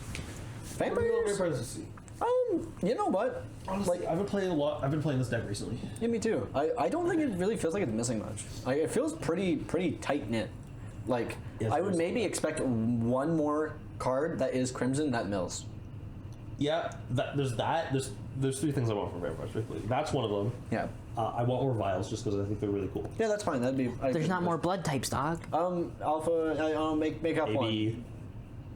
Vampires. You know what? Honestly, I've been playing a lot. I've been playing this deck recently. Yeah, me too. I don't think it really feels like it's missing much. Like, it feels pretty tight knit. Like Yes, I would it is. maybe expect one more card that is Crimson that mills. Yeah, there's three things I want from vampires. Basically, that's one of them. Yeah. I want more vials just because I think they're really cool. Yeah, that's fine. That'd be. There's not more blood types, dog. Alpha. Make up one. AB,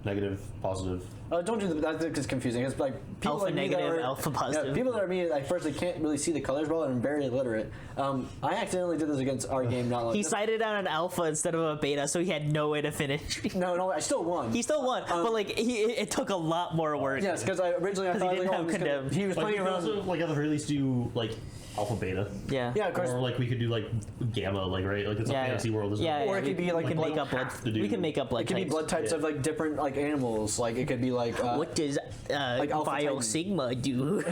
negative, positive. Don't do that. That's confusing. It's like people Alpha like me that negative, are, alpha positive. Yeah, people that are me, like firstly can't really see the colors well and I'm very illiterate. I accidentally did this against our game. Not like He cited out an alpha instead of a beta, so he had no way to finish. No, I still won. He still won, but like it took a lot more work. Yes, because I originally I 'Cause he thought didn't like, have I'm just gonna- condemned. he was Like, we playing could around. also, like, at the very least, do like alpha, beta. Yeah. Yeah, of course. Or like we could do like gamma, like right, like it's a fantasy world, isn't Yeah, it? Or it could be, like, we can blood make up blood. have to do- We can make up blood It could be types. blood types Yeah. of like different like animals. Like it could be like. What does Alpha Bio Titan. Sigma do?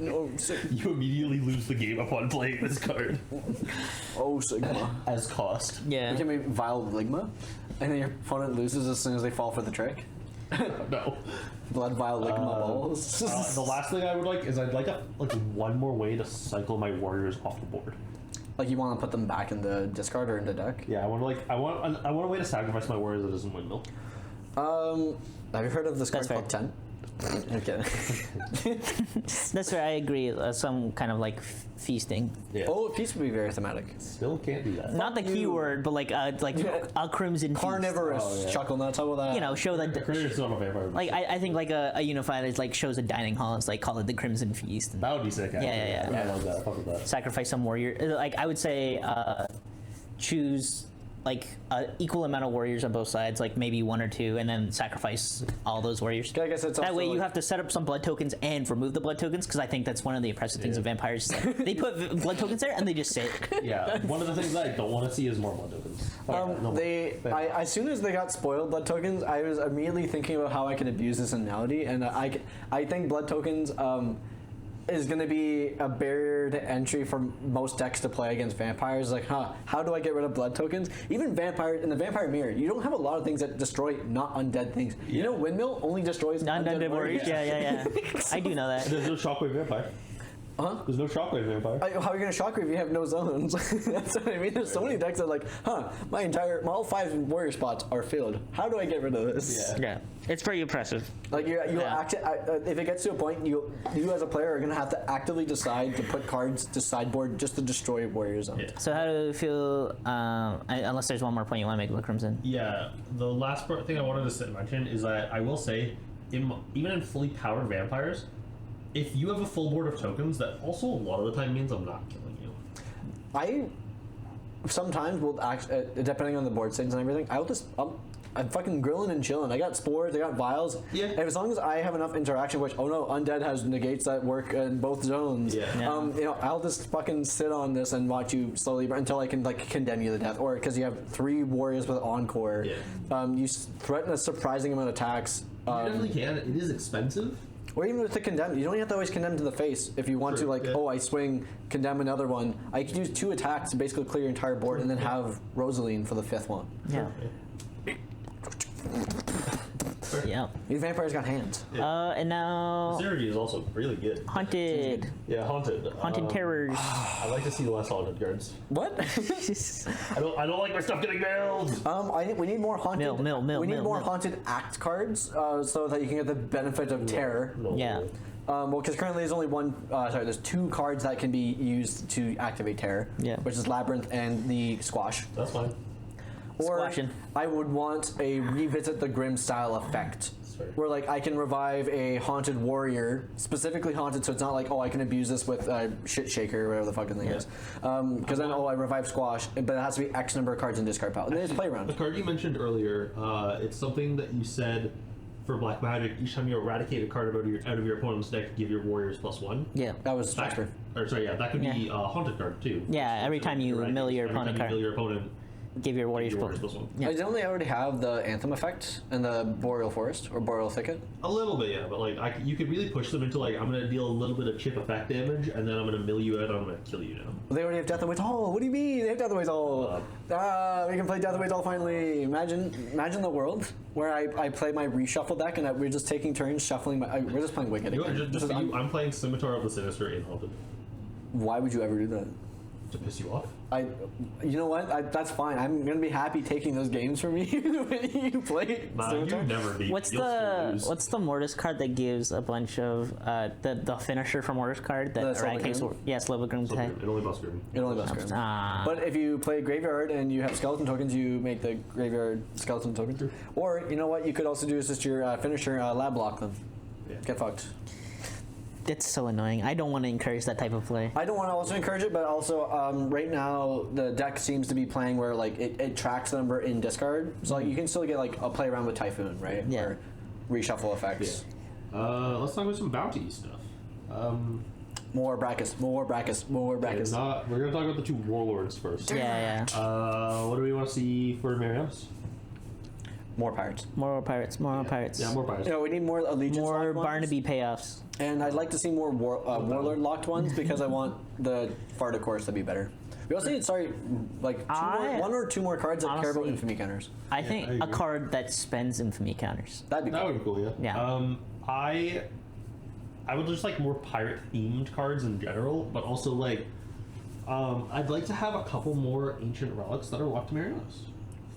no, You immediately lose the game upon playing this card oh Sigma. as cost. Yeah. We can make Vile Ligma, and then your opponent loses as soon as they fall for the trick. No. Blood Vile Ligma balls. The last thing I would like is I'd like one more way to cycle my warriors off the board. Like you want to put them back in the discard or in the deck. Yeah, I want a way to sacrifice my warriors that isn't windmill. Have you heard of this card That's fair. called 10? Okay. That's where I agree. Some kind of like feasting. Yeah. Oh, Feast would be very thematic. Still can't do that. Not the keyword, but like a crimson feast. Carnivorous Oh, yeah. chuckle nuts. How about that? Show that. Critters not a vampire. Like I think like a unified is like shows a dining hall. It's like call it the Crimson Feast. And that would be sick. Actually. Yeah. I love that. Fuck with that. sacrifice some warrior. Like I would say, choose like equal amount of warriors on both sides, like maybe one or two, and then sacrifice all those warriors. I guess it's That also way you like- have to set up some blood tokens and remove the blood tokens, because I think that's one of the impressive things of vampires. Is like, they put blood tokens there and they just sit. Yeah. One of the things I don't want to see is more blood tokens. As soon as they got spoiled blood tokens, I was immediately thinking about how I could abuse this analogy, and I think blood tokens is going to be a barrier to entry for most decks to play against vampires. Like, how do I get rid of blood tokens? Even vampire in the vampire mirror, you don't have a lot of things that destroy not undead things. You know, windmill only destroys Non-undead warriors. Yeah. I do know that. There's no shockwave vampire. Huh? There's no shockwave vampire. How are you going to shockwave if you have no zones? That's what I mean. There's so many decks that are like, my all 5 warrior spots are filled. How do I get rid of this? Yeah. It's pretty impressive. Like if it gets to a point, you as a player are going to have to actively decide to put cards to sideboard just to destroy warrior zones. Yeah. So how do you feel? Unless there's one more point you want to make about Crimson. Yeah, the last thing I wanted to mention is that I will say, even in fully powered vampires, if you have a full board of tokens, that also a lot of the time means I'm not killing you. I sometimes will actually, depending on the board states and everything, I'm fucking grilling and chilling. I got spores, I got vials. Yeah. And as long as I have enough interaction, which, oh no, Undead has negates that work in both zones. Yeah. I'll just fucking sit on this and watch you slowly until I can like condemn you to death. Or because you have 3 warriors with Encore. Yeah. You threaten a surprising amount of attacks. You definitely can. It is expensive. Or even with the condemn, you don't have to always condemn to the face. If you want to, like, I swing, condemn another one. I could use 2 attacks to basically clear your entire board, and then have Rosaline for the 5th one. Yeah. Yeah. These vampires got hands. And now Synergy is also really good. Haunted. Yeah, Haunted. Haunted Terrors. I like to see less Haunted cards. What? I don't like my stuff getting milled. We need more haunted. We need more mill. haunted act cards, so that you can get the benefit of terror. Yeah. Well, because currently there's only there's 2 cards that can be used to activate terror. Yeah. Which is Labyrinth and the Squash. That's fine. Or Squashing. I would want a revisit the Grim style effect. fair. Where like I can revive a haunted warrior, specifically haunted, so it's not like, oh, I can abuse this with shit shaker or whatever the fucking thing is. Because then I revive squash, but it has to be X number of cards in discard pile. And then it's play around. The card you mentioned earlier, it's something that you said for Black Magic. Each time you eradicate a card out of your opponent's deck, give your warriors +1. Yeah. That was Jasper. That could be a haunted card too. Yeah, every time you mill your opponent card. Mill your opponent, Give your warriors +1. Yeah. Don't they already have the Anthem effect and the Boreal Forest or Boreal Thicket? A little bit, yeah, but like you could really push them into like, I'm gonna deal a little bit of chip effect damage, and then I'm gonna mill you out, and I'm gonna kill you now. Well, they already have Death Away's Hall. What do you mean? They have Death Away's Hall. We can play Death Away's Hall finally. Imagine the world where I play my reshuffle deck and we're just taking turns shuffling. We're just playing Wicked. You know what, again. just for you, I'm playing Scimitar of the Sinister in Haunted. Why would you ever do that? To piss you off? You know what? That's fine. I'm gonna be happy taking those games from you when you play. Nah, you never beat. What's the Mortis card that gives a bunch of the finisher from Mortis card that eradicates? Yes, Level Grim Tide. It only busts Grim. It only busts Grim. But if you play Graveyard and you have skeleton tokens, you make the Graveyard skeleton tokens. Or you know what? You could also do is just your finisher lab block them. Yeah. Get fucked. It's so annoying. I don't want to encourage that type of play. I don't want to also encourage it, but also right now the deck seems to be playing where like it tracks the number in discard, so like you can still get like a play around with Typhoon, right? Yeah. Or reshuffle effects. Yeah. Let's talk about some bounty stuff. More brackets. We're gonna talk about the 2 warlords first. Yeah. What do we want to see for Marios? More pirates. More pirates. Yeah, more pirates. You know, we need more allegiance. More locked ones. Barnaby payoffs. And I'd like to see more warlord locked ones because I want the Farda course to be better. We also need, one or two more cards that care about honestly, infamy counters. I think I a agree. card that spends infamy counters. That'd be That cool. would be cool, yeah. Yeah. I would just like more pirate themed cards in general, but also like I'd like to have a couple more ancient relics that are locked to Marios.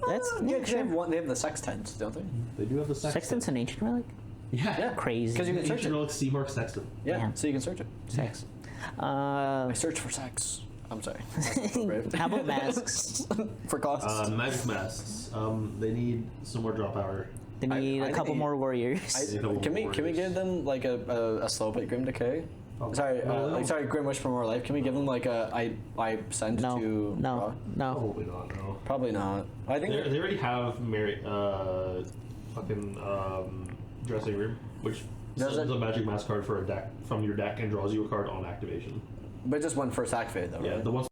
That's Yeah, 'cause they have the Sextents, don't they? They do have the Sextant. Sextant's an ancient relic. Yeah. Crazy. Because you can search Ancient it. relic Sea Mark Sextant. Yeah, Yeah. so you can search it. Sex. I search for sex. I'm sorry. How about masks? For costs. Magic masks. They need some more draw power. They need I a couple think- more warriors. Can we give them like a slow bit Grim Decay? Oh. Sorry, No. Grim Wish for More Life. Can we give them like I send No. to draw? No. Probably not. No. Probably not. I think They already have dressing room, which Does sends it? a magic mask card for a deck from your deck and draws you a card on activation. but just one first activate though. Yeah, Right? the one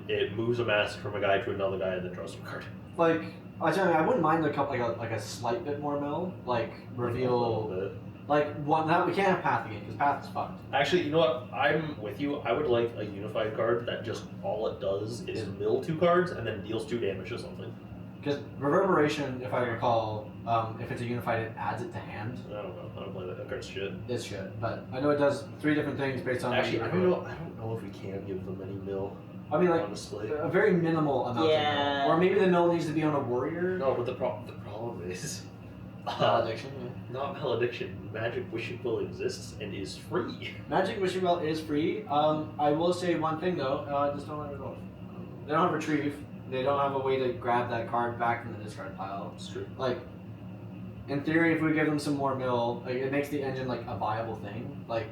it moves a mask from a guy to another guy and then draws you a card. Like I wouldn't mind a slight bit more mill, like A little bit. like one that we can't have Path again because Path is fucked. Actually, you know what? I'm with you. I would like a unified card that just all it does is mill 2 cards and then deals 2 damage to something. Because Reverberation, if I recall, if it's a unified, it adds it to hand. I don't know. I don't play that. That card's shit. It's shit, but I know it does 3 different things based on. Actually, I don't know if we can give them any mill. I mean, like honestly. a very minimal amount. Yeah. Of mill. Or maybe the mill needs to be on a warrior. No, but the problem is Malediction. not malediction. Magic Wishing Well exists and is free. Magic Wishing Well is free. I will say one thing though. Just don't let it go. They don't have retrieve. They don't have a way to grab that card back from the discard pile. It's true. Like, in theory, if we give them some more mill, like, it makes the engine like a viable thing. Like,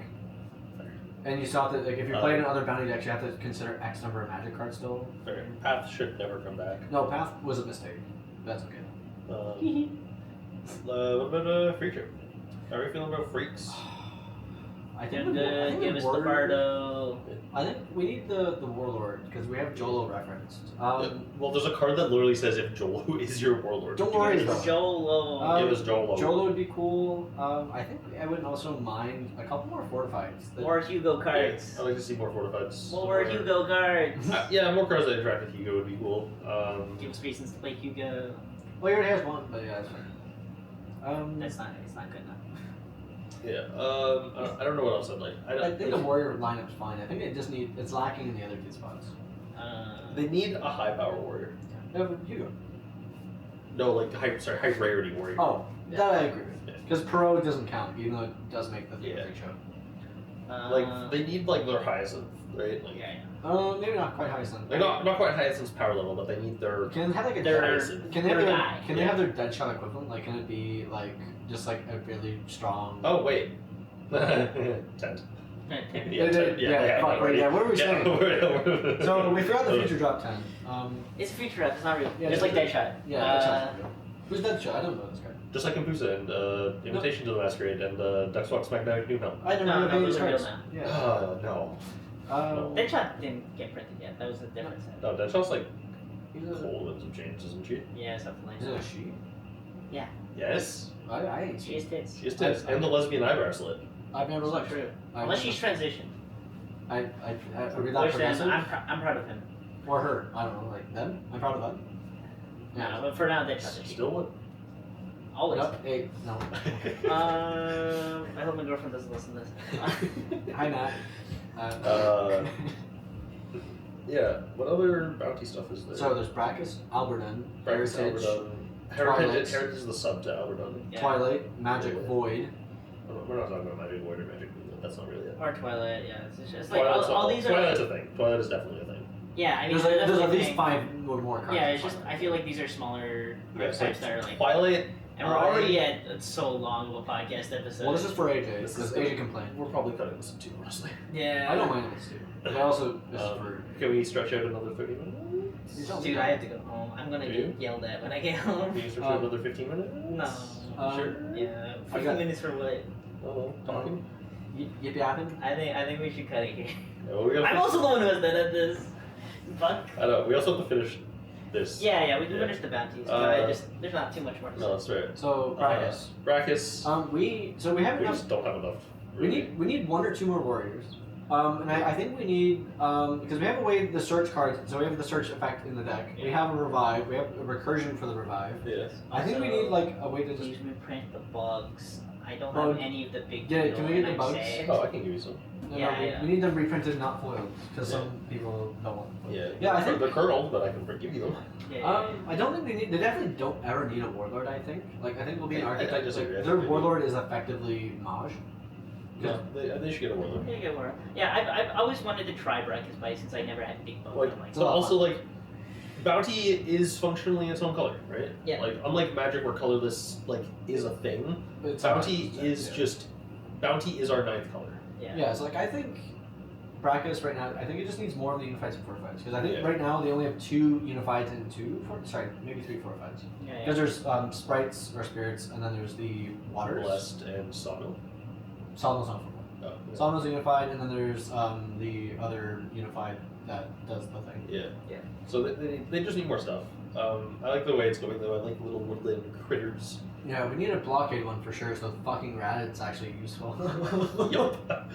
And you still have to, like, if you're playing in other bounty decks, you have to consider X number of magic cards still. Fair. Path should never come back. No, Path was a mistake. That's okay. What about free trip? How are you feeling about freaks? I think Give us the Bardo. I think we need the Warlord because we have Jolo referenced. Well, there's a card that literally says if Jolo is your warlord. Don't worry give though. us Jolo. Give us Jolo. Jolo would be cool. I think I wouldn't also mind a couple more fortifieds. More Hugo cards. I'd like to see more fortifieds. More Hugo cards. Yeah, more cards that interact with Hugo would be cool. Give us reasons to play Hugo. Well, he already has one, but yeah, that's fine. It's not good enough. Yeah. I don't know what else I'd like. I think the Warrior lineup's fine. I think it's lacking in the other two spots. They need a high power warrior. Yeah, but Hugo. No, like high rarity warrior. Oh, Yeah. that I agree with. Yeah. Because Perot doesn't count, even though it does make the thing Yeah. show. Like they need like their hyacinth, right? Like, Maybe not quite Hyacinth. they're not quite hyacinth's power level, but they need their. Can they have like a Their- Hyacinth? Can they have their their, guy. Can they have their Deadshot equivalent? Like, can it be like just like a really strong? Oh wait. Tent. Yeah, fuck, right, yeah, what were we saying? saying? So we forgot the future drop 10. It's a future up. It's not real. Yeah, Just like Deadshot. Yeah, Deadshot's real. Who's Deadshot? I don't know this guy. Just like Kampusa and Invitation to the Masquerade and Duxwalk's Magnetic Noonhelm. I never No, know no, any of those these are real cards. now. Yeah. No. Deadshot didn't get printed yet. That was a different set. No, Deadshot's like He's a, cold and some change, isn't she? Yeah, something like is it that. a she? Yes. I ain't She seen. is tits. She is tits. And the lesbian eye bracelet. I've never That's not looked. true. I've Unless never- she's transitioned. I read that Which then progressive. I'm proud of him. Or her. I don't know. Like them. I'm proud of them. No, but for now, Deadshot is Still what? always. No, hey, no. I hope my girlfriend doesn't listen to this. Hi, Nat. Yeah. What other bounty stuff is there? So there's Brackus, Alburdunn, Heritage, Heritage, Heritage Twilight. is the sub to Alburdunn. Yeah. Twilight, Magic Yeah. Void. We're not talking about Magic Void or Magic Blue. That's not really it. Or Twilight, yeah. It's just like Twilight's all these are. Twilight's a thing. Twilight is definitely a thing. Yeah, I mean, There's that's at the least thing. 5 or more cards. Yeah, in it's just Twilight. I feel like these are smaller Yeah, it's archetypes that are like. Twilight. And we're already at so long of a podcast episode. Well, this is for AJ, This because is AJ complained. We're probably cutting this in two, honestly. Yeah. I don't mind this too. But also, this is for. Can we stretch out another 30 minutes? You tell me. Dude, I have to go home. I'm gonna Do get you? yelled at when I get home. Can you stretch out another 15 minutes? No. Sure. Yeah. I 15 got- minutes for what? Oh, talking. Yip yapping? I think we should cut it here. Yeah, well, we gotta I'm finish- also the one who has done this. Fuck. I know. We also have to finish this. Yeah, we can Yeah. finish the bounties. But Uh, there's not too much more to say. No, that's right. So, Brackus. Brachus. We have We enough. just don't have enough. We really. need 1 or 2 more warriors. And I think we need because we have a way the search cards. So we have the search effect in the deck. We have a revive. We have a recursion for the revive. Yes. I think we So, need like a way to Please just. reprint the bugs. I don't Oh, have any of the big. yeah, deal, can we get and the I'm bugs? sad. Oh, I can give you some. Yeah, we, yeah. we need them reprinted, not foiled, because Yeah. some people don't want them. Yeah. Yeah, I think- they're kerneled, but I can give you them. Yeah. I don't think they need. They definitely don't ever need a warlord. I think. Like I think it'll be an I archetype. disagree. I Like, think their they warlord is effectively Maj. No, they should get a warlord. There you go, Laura. Yeah, I've always wanted to try Brackus Bite since I never had big bones. Like, I'm like, but also like, bounty is functionally its own color, right? Yeah. Like unlike Magic, where colorless like is a thing, It's bounty not- is yeah. just bounty is our 9th color. yeah. Yeah, so like I think Brackus right now, I think it just needs more of the unifieds and fortifieds because I think Yeah. right now they only have 2 unifieds and 2 maybe 3 fortifieds Yeah, because there's sprites or spirits and then there's the waters. Blessed and Sawmill. Sawmill's not fortified. Oh, yeah. Sawmill's unified and then there's the other unified that does the thing. Yeah. Yeah. So they just need more stuff. I like the way it's going though. I like little woodland critters. Yeah, we need a blockade one for sure. So fucking Radit's actually useful. Yup.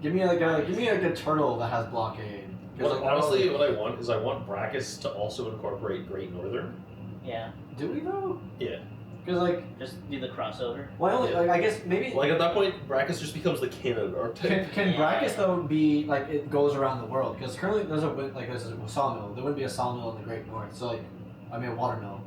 Give me like a turtle that has blockade. 'Cause, like, Honestly, what I want is I want Brachus to also incorporate Great Northern. Yeah. do we though? Yeah. Because like, Just do the crossover. why only Yeah. like I guess maybe Like at that point, Brachus just becomes the canon archetype. can Yeah. Brackus though be like it goes around the world? Because currently there's there's a sawmill. There wouldn't be a sawmill in the Great North. So like, I mean a watermill.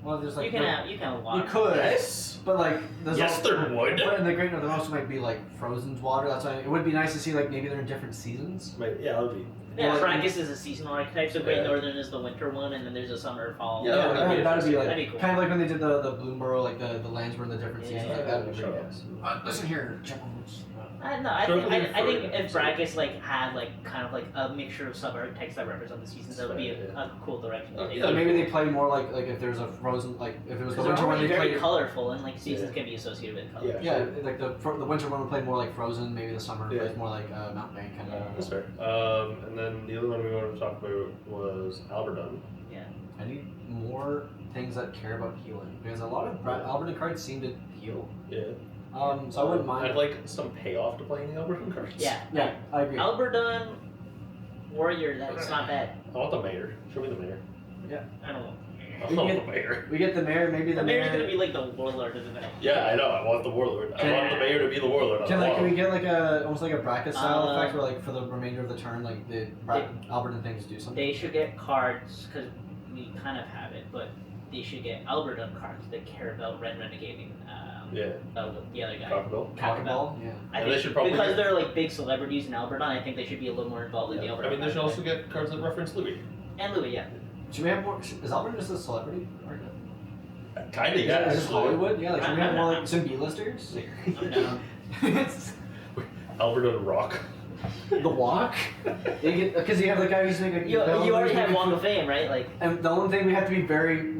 Well, there's like you can water. you could, Yes. but like there's Yes, also, there would. But in the Great North there also might be like frozen water. That's why it would be nice to see like maybe they're in different seasons. Right, yeah, that would be. Yeah, Yeah, Brackus is a seasonal archetype, so Great Yeah. Northern is the winter one, and then there's a summer, fall. Yeah, Yeah, that'd be that'd be interesting. like That'd be cool. kind of like when they did the Bloomburrow, like the lands were in the different Yeah, seasons. yeah, Like that would be shut pretty up. good. Listen here, Chipmunks. No, I Sure, think looking I think for- if brackets like had like kind of like a mixture of sub archetypes that represent the seasons, that would be a cool direction to take. Yeah. Maybe they play more like if there's a frozen if it was the Because they're winter one already they very played. colorful, and like seasons Yeah. can be associated with color. Yeah. Yeah, like the winter one would play more like Frozen. Maybe the summer Yeah. plays more like Mountain Bank kind of. That's fair. And then the other one we wanted to talk about was Alburdunn. I need more things that care about healing because a lot of Alburdunn cards seem to heal. Yeah. So I wouldn't mind. I'd like some payoff to playing the Alburdunn cards. Yeah. Yeah, I agree. Alburdunn, warrior. That's not bad. I want the mayor. Show me the mayor. I don't know. I We want get- the mayor. We get the mayor, maybe The the mayor's gonna mayor. be like the warlord of the night. Yeah, I know. I want the warlord. I Can- want the mayor to be the warlord. on Can the can we bottom. get like a almost like a bracket style Uh, effect where like for the remainder of the turn like the Alburdunn things do something? They should get cards because we kind of have it, but they should get Alburdunn cards that care about Red Renegading. Yeah. The other guy. Cockabill. Cockaball? Yeah. I And they think should probably because get- they're like big celebrities in Alburdunn, I think they should be a little more involved in the Yeah. Alburdunn. I mean, they should also aspect. get cards that reference Louis. And Louis, yeah. Should we have more? Is Alburdunn just a celebrity? Kinda, Is yeah. this Actually. Hollywood? Yeah, like should we have more like I'm some B-listers? I'm down. Alburdunn Rock. The Walk? Because you have the guy who's making. You already have Walk of Fame, right? Like, And the only thing we have to be very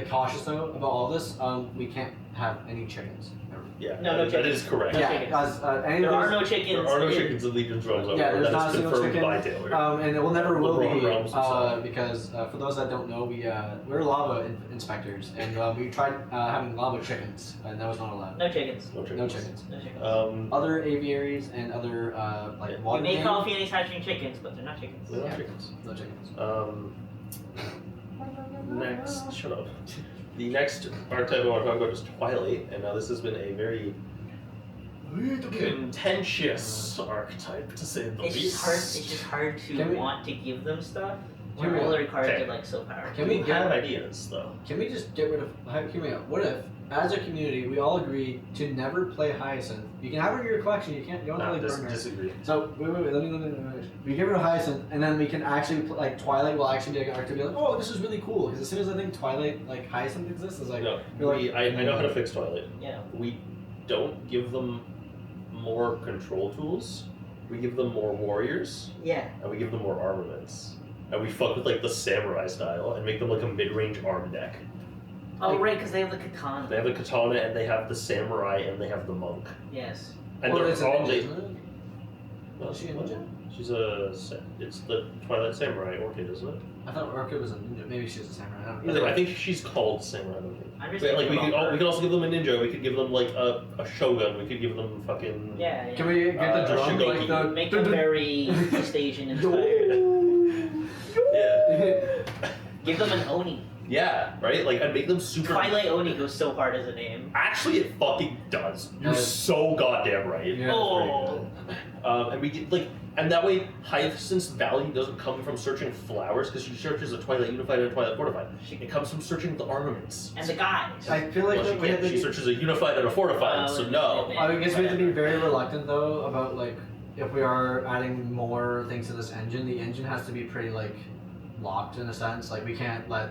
cautious though about all this, we can't have any chickens. Ever. Yeah. No, no that chickens. is correct. No Yeah, chickens. because any there of are those- no chickens. There are no in- chickens in Legion's Realms. Yeah, there's that not a is single confirmed chicken. by Taylor. And it will never will LeBron be Realms himself. because for those that don't know, we're lava inspectors and we tried having lava chickens and that was not allowed. No chickens. No chickens. No chickens. No chickens. Other aviaries and other like Yeah. water. we may game, call Phoenix hatching chickens, but they're not chickens. They're not Yeah. chickens. No chickens. Next, shut up. The next archetype I want to talk about is Twilight, and now this has been a very contentious archetype to say the It's least. just hard. It's just hard to Can we- want to give them stuff. Can we- All their cards Okay. are like so powerful. Can we We get have ideas though. Can we just get rid of? Hear me out. What if, as a community, we all agree to never play Hyacinth? You can have her in your collection. You can't. You don't No, have to like burn her. disagree. So wait. Let me. We get rid of Hyacinth, and then we can actually like Twilight will actually be like an arc to be like, oh, this is really cool. Because as soon as I think Twilight like Hyacinth exists, it's like, No, you're like, I know how to fix Twilight. Yeah. We don't give them more control tools. We give them more warriors, Yeah. and we give them more armaments. And we fuck with like the samurai style and make them like a mid-range arm deck. Oh Like- right, because they have the katana. They have the katana and they have the samurai and they have the monk. Yes. And well, they're it's a all ninja, they. isn't it? No, Is she a what? ninja? She's a. It's the Twilight Samurai Orchid, isn't it? I thought Orchid was a ninja. Maybe she's a samurai. I don't I know. think she's called Samurai. I don't think. I'm just But, like we thinking could, about we her. could also give them a ninja. We could give them like a shogun. We could give them fucking. Yeah. Can we get the drum like Shigoki. the Make them very East Asian inspired. Yeah. Give them an Oni. Yeah. Right. Like I'd make them super. Twilight Oni goes so hard as a name. Actually, it fucking does. You're Does. so goddamn right. Yeah, Oh. And we get like, and that way, Hyacinth's value doesn't come from searching flowers because she searches a Twilight Unified and a Twilight Fortified. It comes from searching the armaments. And the guys. I feel like Well, she we have can't. to She be, searches a Unified and a Fortified, so no. I guess we have to be very reluctant though about like if we are adding more things to this engine. The engine has to be pretty like locked in a sense. Like we can't let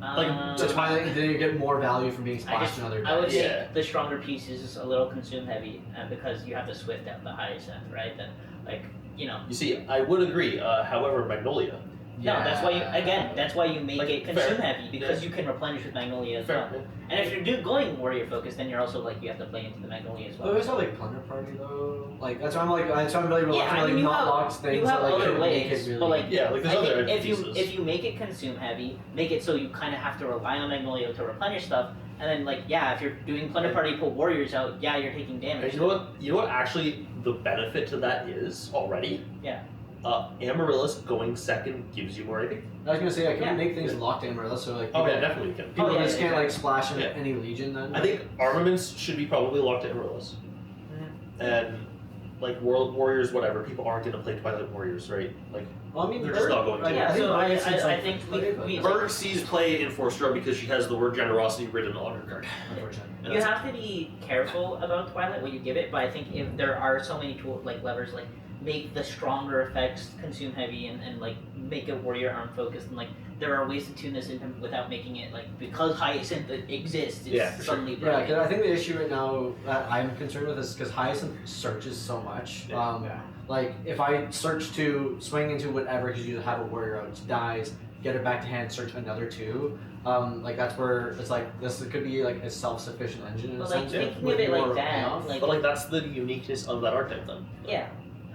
Um, the Twilight. Then you get more value from being I splashed just, in other. I would decks. say Yeah. the stronger piece is a little consume heavy, because you have to swift out the Hyacinth, right? Then, like, you know. You see, I would agree. However, Magnolia. No, that's why that's why you make Like, it consume fair. heavy, because you can replenish with Magnolia as well. Fair. And if you're going warrior focus, then you're also like you have to play into the Magnolia as But well. we also like Plunder Party though. Like that's why I'm like that's why I'm really Yeah, reluctant I to mean, like you not have- lock things you have that like other could make ways, it really. but like Yeah, like there's I other think pieces. if you make it consume heavy, make it so you kind of have to rely on Magnolia to replenish stuff, and then like yeah, if you're doing plunder party, pull warriors out, yeah, you're taking And damage. you know what? You know what? Actually, the benefit to that is already. Yeah. Amaryllis going second gives you more AP. I was gonna say, yeah, can Yeah. we make things locked in, or so like Oh people, yeah, definitely can. people Oh, yeah, just can't like exactly. splash in Yeah. any legion then. I think armaments should be probably locked to Amaryllis. And like World Warriors, whatever. People aren't gonna play Twilight Warriors, right? Like Well, I mean, they're just not going to. Yeah, think so Riot seems I like think play, we Berg sees play in Forstra because she has the word generosity written on her card. unfortunately. And you that's- have to be careful about Twilight what you give it, but I think if there are so many tools like levers make the stronger effects consume heavy and like make a warrior arm focused and like there are ways to tune this in without making it like because Hyacinth exists. It's for suddenly Yeah, broken. because I think the issue right now that I'm concerned with is because Hyacinth searches so much. Like, if I search to swing into whatever, because you have a warrior out, it dies, get it back to hand, search another 2. Like, that's where it's like, this could be like a self-sufficient engine in a But like sense. thinking with of it more like that, payoff. like But like that's the uniqueness of that archetype then. yeah.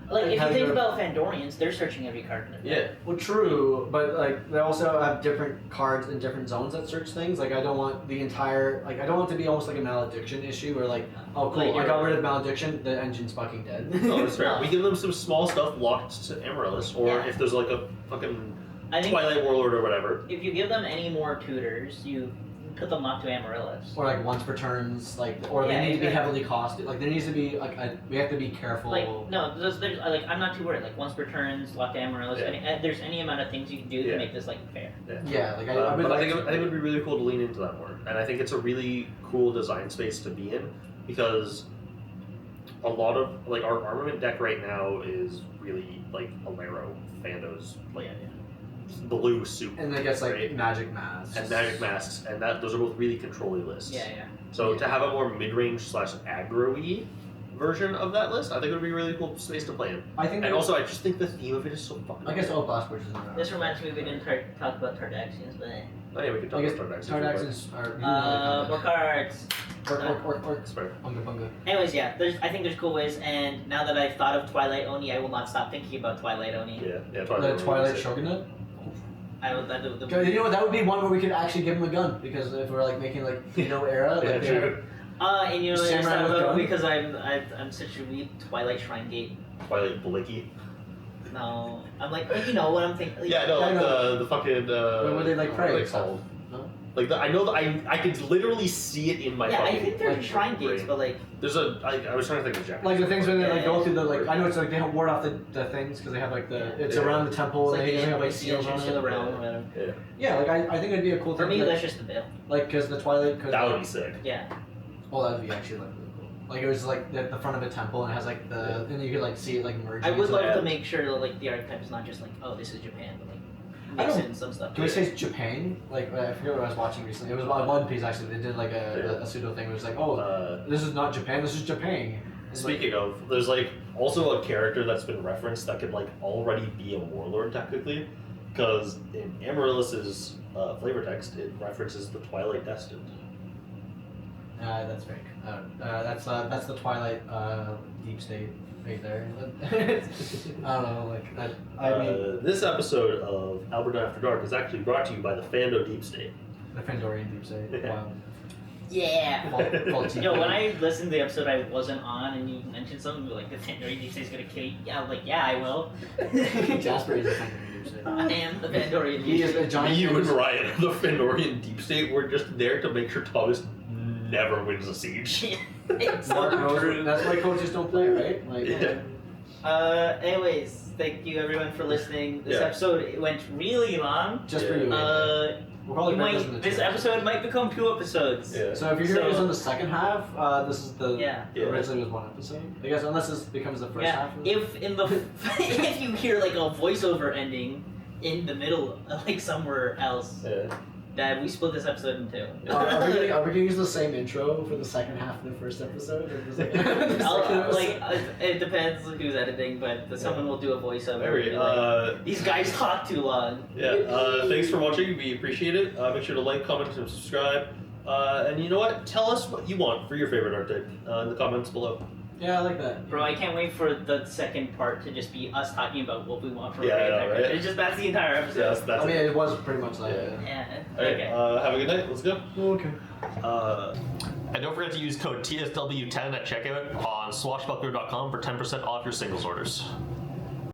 Like if you Have think your- about Fandorians, they're searching every card in their deck. Yeah. Well, true, but like they also have different cards in different zones that search things. Like I don't want the entire I don't want it to be almost like a malediction issue where like, oh cool, Like, I got rid of malediction, the engine's fucking dead. No, that's fair. No. We give them some small stuff locked to Amaryllis, or Yeah. if there's like a fucking I think Twilight Warlord or whatever. if you give them any more tutors, you put them locked to Amaryllis. Or like once per turns, like or Yeah, they need to be exactly. heavily costed. Like there needs to be like we have to be careful. Like no, there's like I'm not too worried. Like once per turns, locked to Amaryllis. Yeah. There's any amount of things you can do Yeah. to make this like fair. Yeah, like I would But like I think to- it would be really cool to lean into that more, and I think it's a really cool design space to be in because a lot of like our armament deck right now is really like Alero, Fandos, like blue soup, and I guess like right? magic masks. and Magic Masks, and that those are both really control-y lists. Yeah. So Yeah. to have a more mid-range / aggro-y version of that list, I think it would be a really cool space to play in. I think And also, I just think the theme of it is so fucking. I guess all blast bridges are This reminds me we didn't talk about Tardaxians, but Oh yeah, we could talk I guess about Tardaxons are more cards. Orc. That's fair. Bunga bunga. Anyways, yeah, I think there's cool ways, and now that I've thought of Twilight Oni, I will not stop thinking about Twilight Oni. Yeah, The Twilight Shogunate. I will that the You know what? That would be one where we could actually give him a gun because if we're like making like era, Yeah, like true. and you know what I Samurai thought with about gun? because I'm such a weak Twilight Shrine Gate. Twilight Blicky. No, I'm like you know what I'm thinking. Like, Yeah, no, I like know. the fucking. Where they like what pray are they and stuff. called? No? Like I know that I could literally see it in my yeah, fucking. I think they're like, Shrine Gates, brain. but like There's I was trying to think of Japanese. Like the things when they like go Yeah. through the like I know it's like they ward off the things because they have like the it's Yeah. around the temple it's and like they the usually have like entrance seals on to the it. realm or whatever. Yeah, Yeah, like I think it'd be a cool For thing. me, like, that's just the bill. like because the Twilight could that would be sick. Yeah. oh that'd be actually like really cool. Like it was like the front of a temple and it has like the and you could like see it like merging. I would into love the- to make sure that like the archetype is not just like, oh, this is Japan, but like I mix don't- in some stuff. Can we say Japan? Like I forget what I was watching recently. It was on One Piece actually. They did like a pseudo thing. It was like, oh, this is not Japan. This is Japan. It's like- Speaking of, there's like also a character that's been referenced that could like already be a warlord technically, because in Amaryllis's flavor text it references the Twilight Destined. that's fake. That's the Twilight deep state right there. I don't know. Like I mean This episode of Alburdunn After Dark is actually brought to you by the Fando Deep State. the Fandorian deep state. Wow. Yeah. Faulty. Yo, when I listened to the episode I wasn't on and you mentioned something like the Fandorian Deep State's gonna kill you, yeah, I'm like, yeah, I will. Jasper is the Fandorian deep state. I am the Fandorian He Deep is State. a giant. Me, you, and Ryan of the Fandorian Deep State were just there to make sure Thomas never wins a siege. It's so true. That's why coaches don't play, right? Like, Yeah. Anyways, thank you everyone for listening. This Yeah. episode went really long. just for you. You We'll probably break this into this two. episode might become 2 episodes. Yeah. So if you're hearing this So- on the second half, this is the Yeah. Yeah. originally was one episode. I guess unless this becomes the first Yeah, half. Of it. if in the if you hear like a voiceover ending in the middle, like somewhere else, Yeah. that we split this episode in 2. Are we gonna use the same intro for the second half of the first episode? Or just like, the second episode? It depends who's editing, but someone will do a voiceover. and Alright, be like, these guys talk too long. Yeah, thanks for watching. We appreciate it. Make sure to like, comment, and subscribe. And you know what? Tell us what you want for your favorite archetype in the comments below. Yeah, I like that. Bro, I can't wait for the second part to just be us talking about what we want from Yeah, I a know, favorite. right? It's just that's the entire episode. Yes, that's I mean, it. it was pretty much like. Yeah. Yeah. Alright, Okay. have a good night. Let's go. Okay. And don't forget to use code TSW10 at checkout on swashbuckler.com for 10% off your singles orders.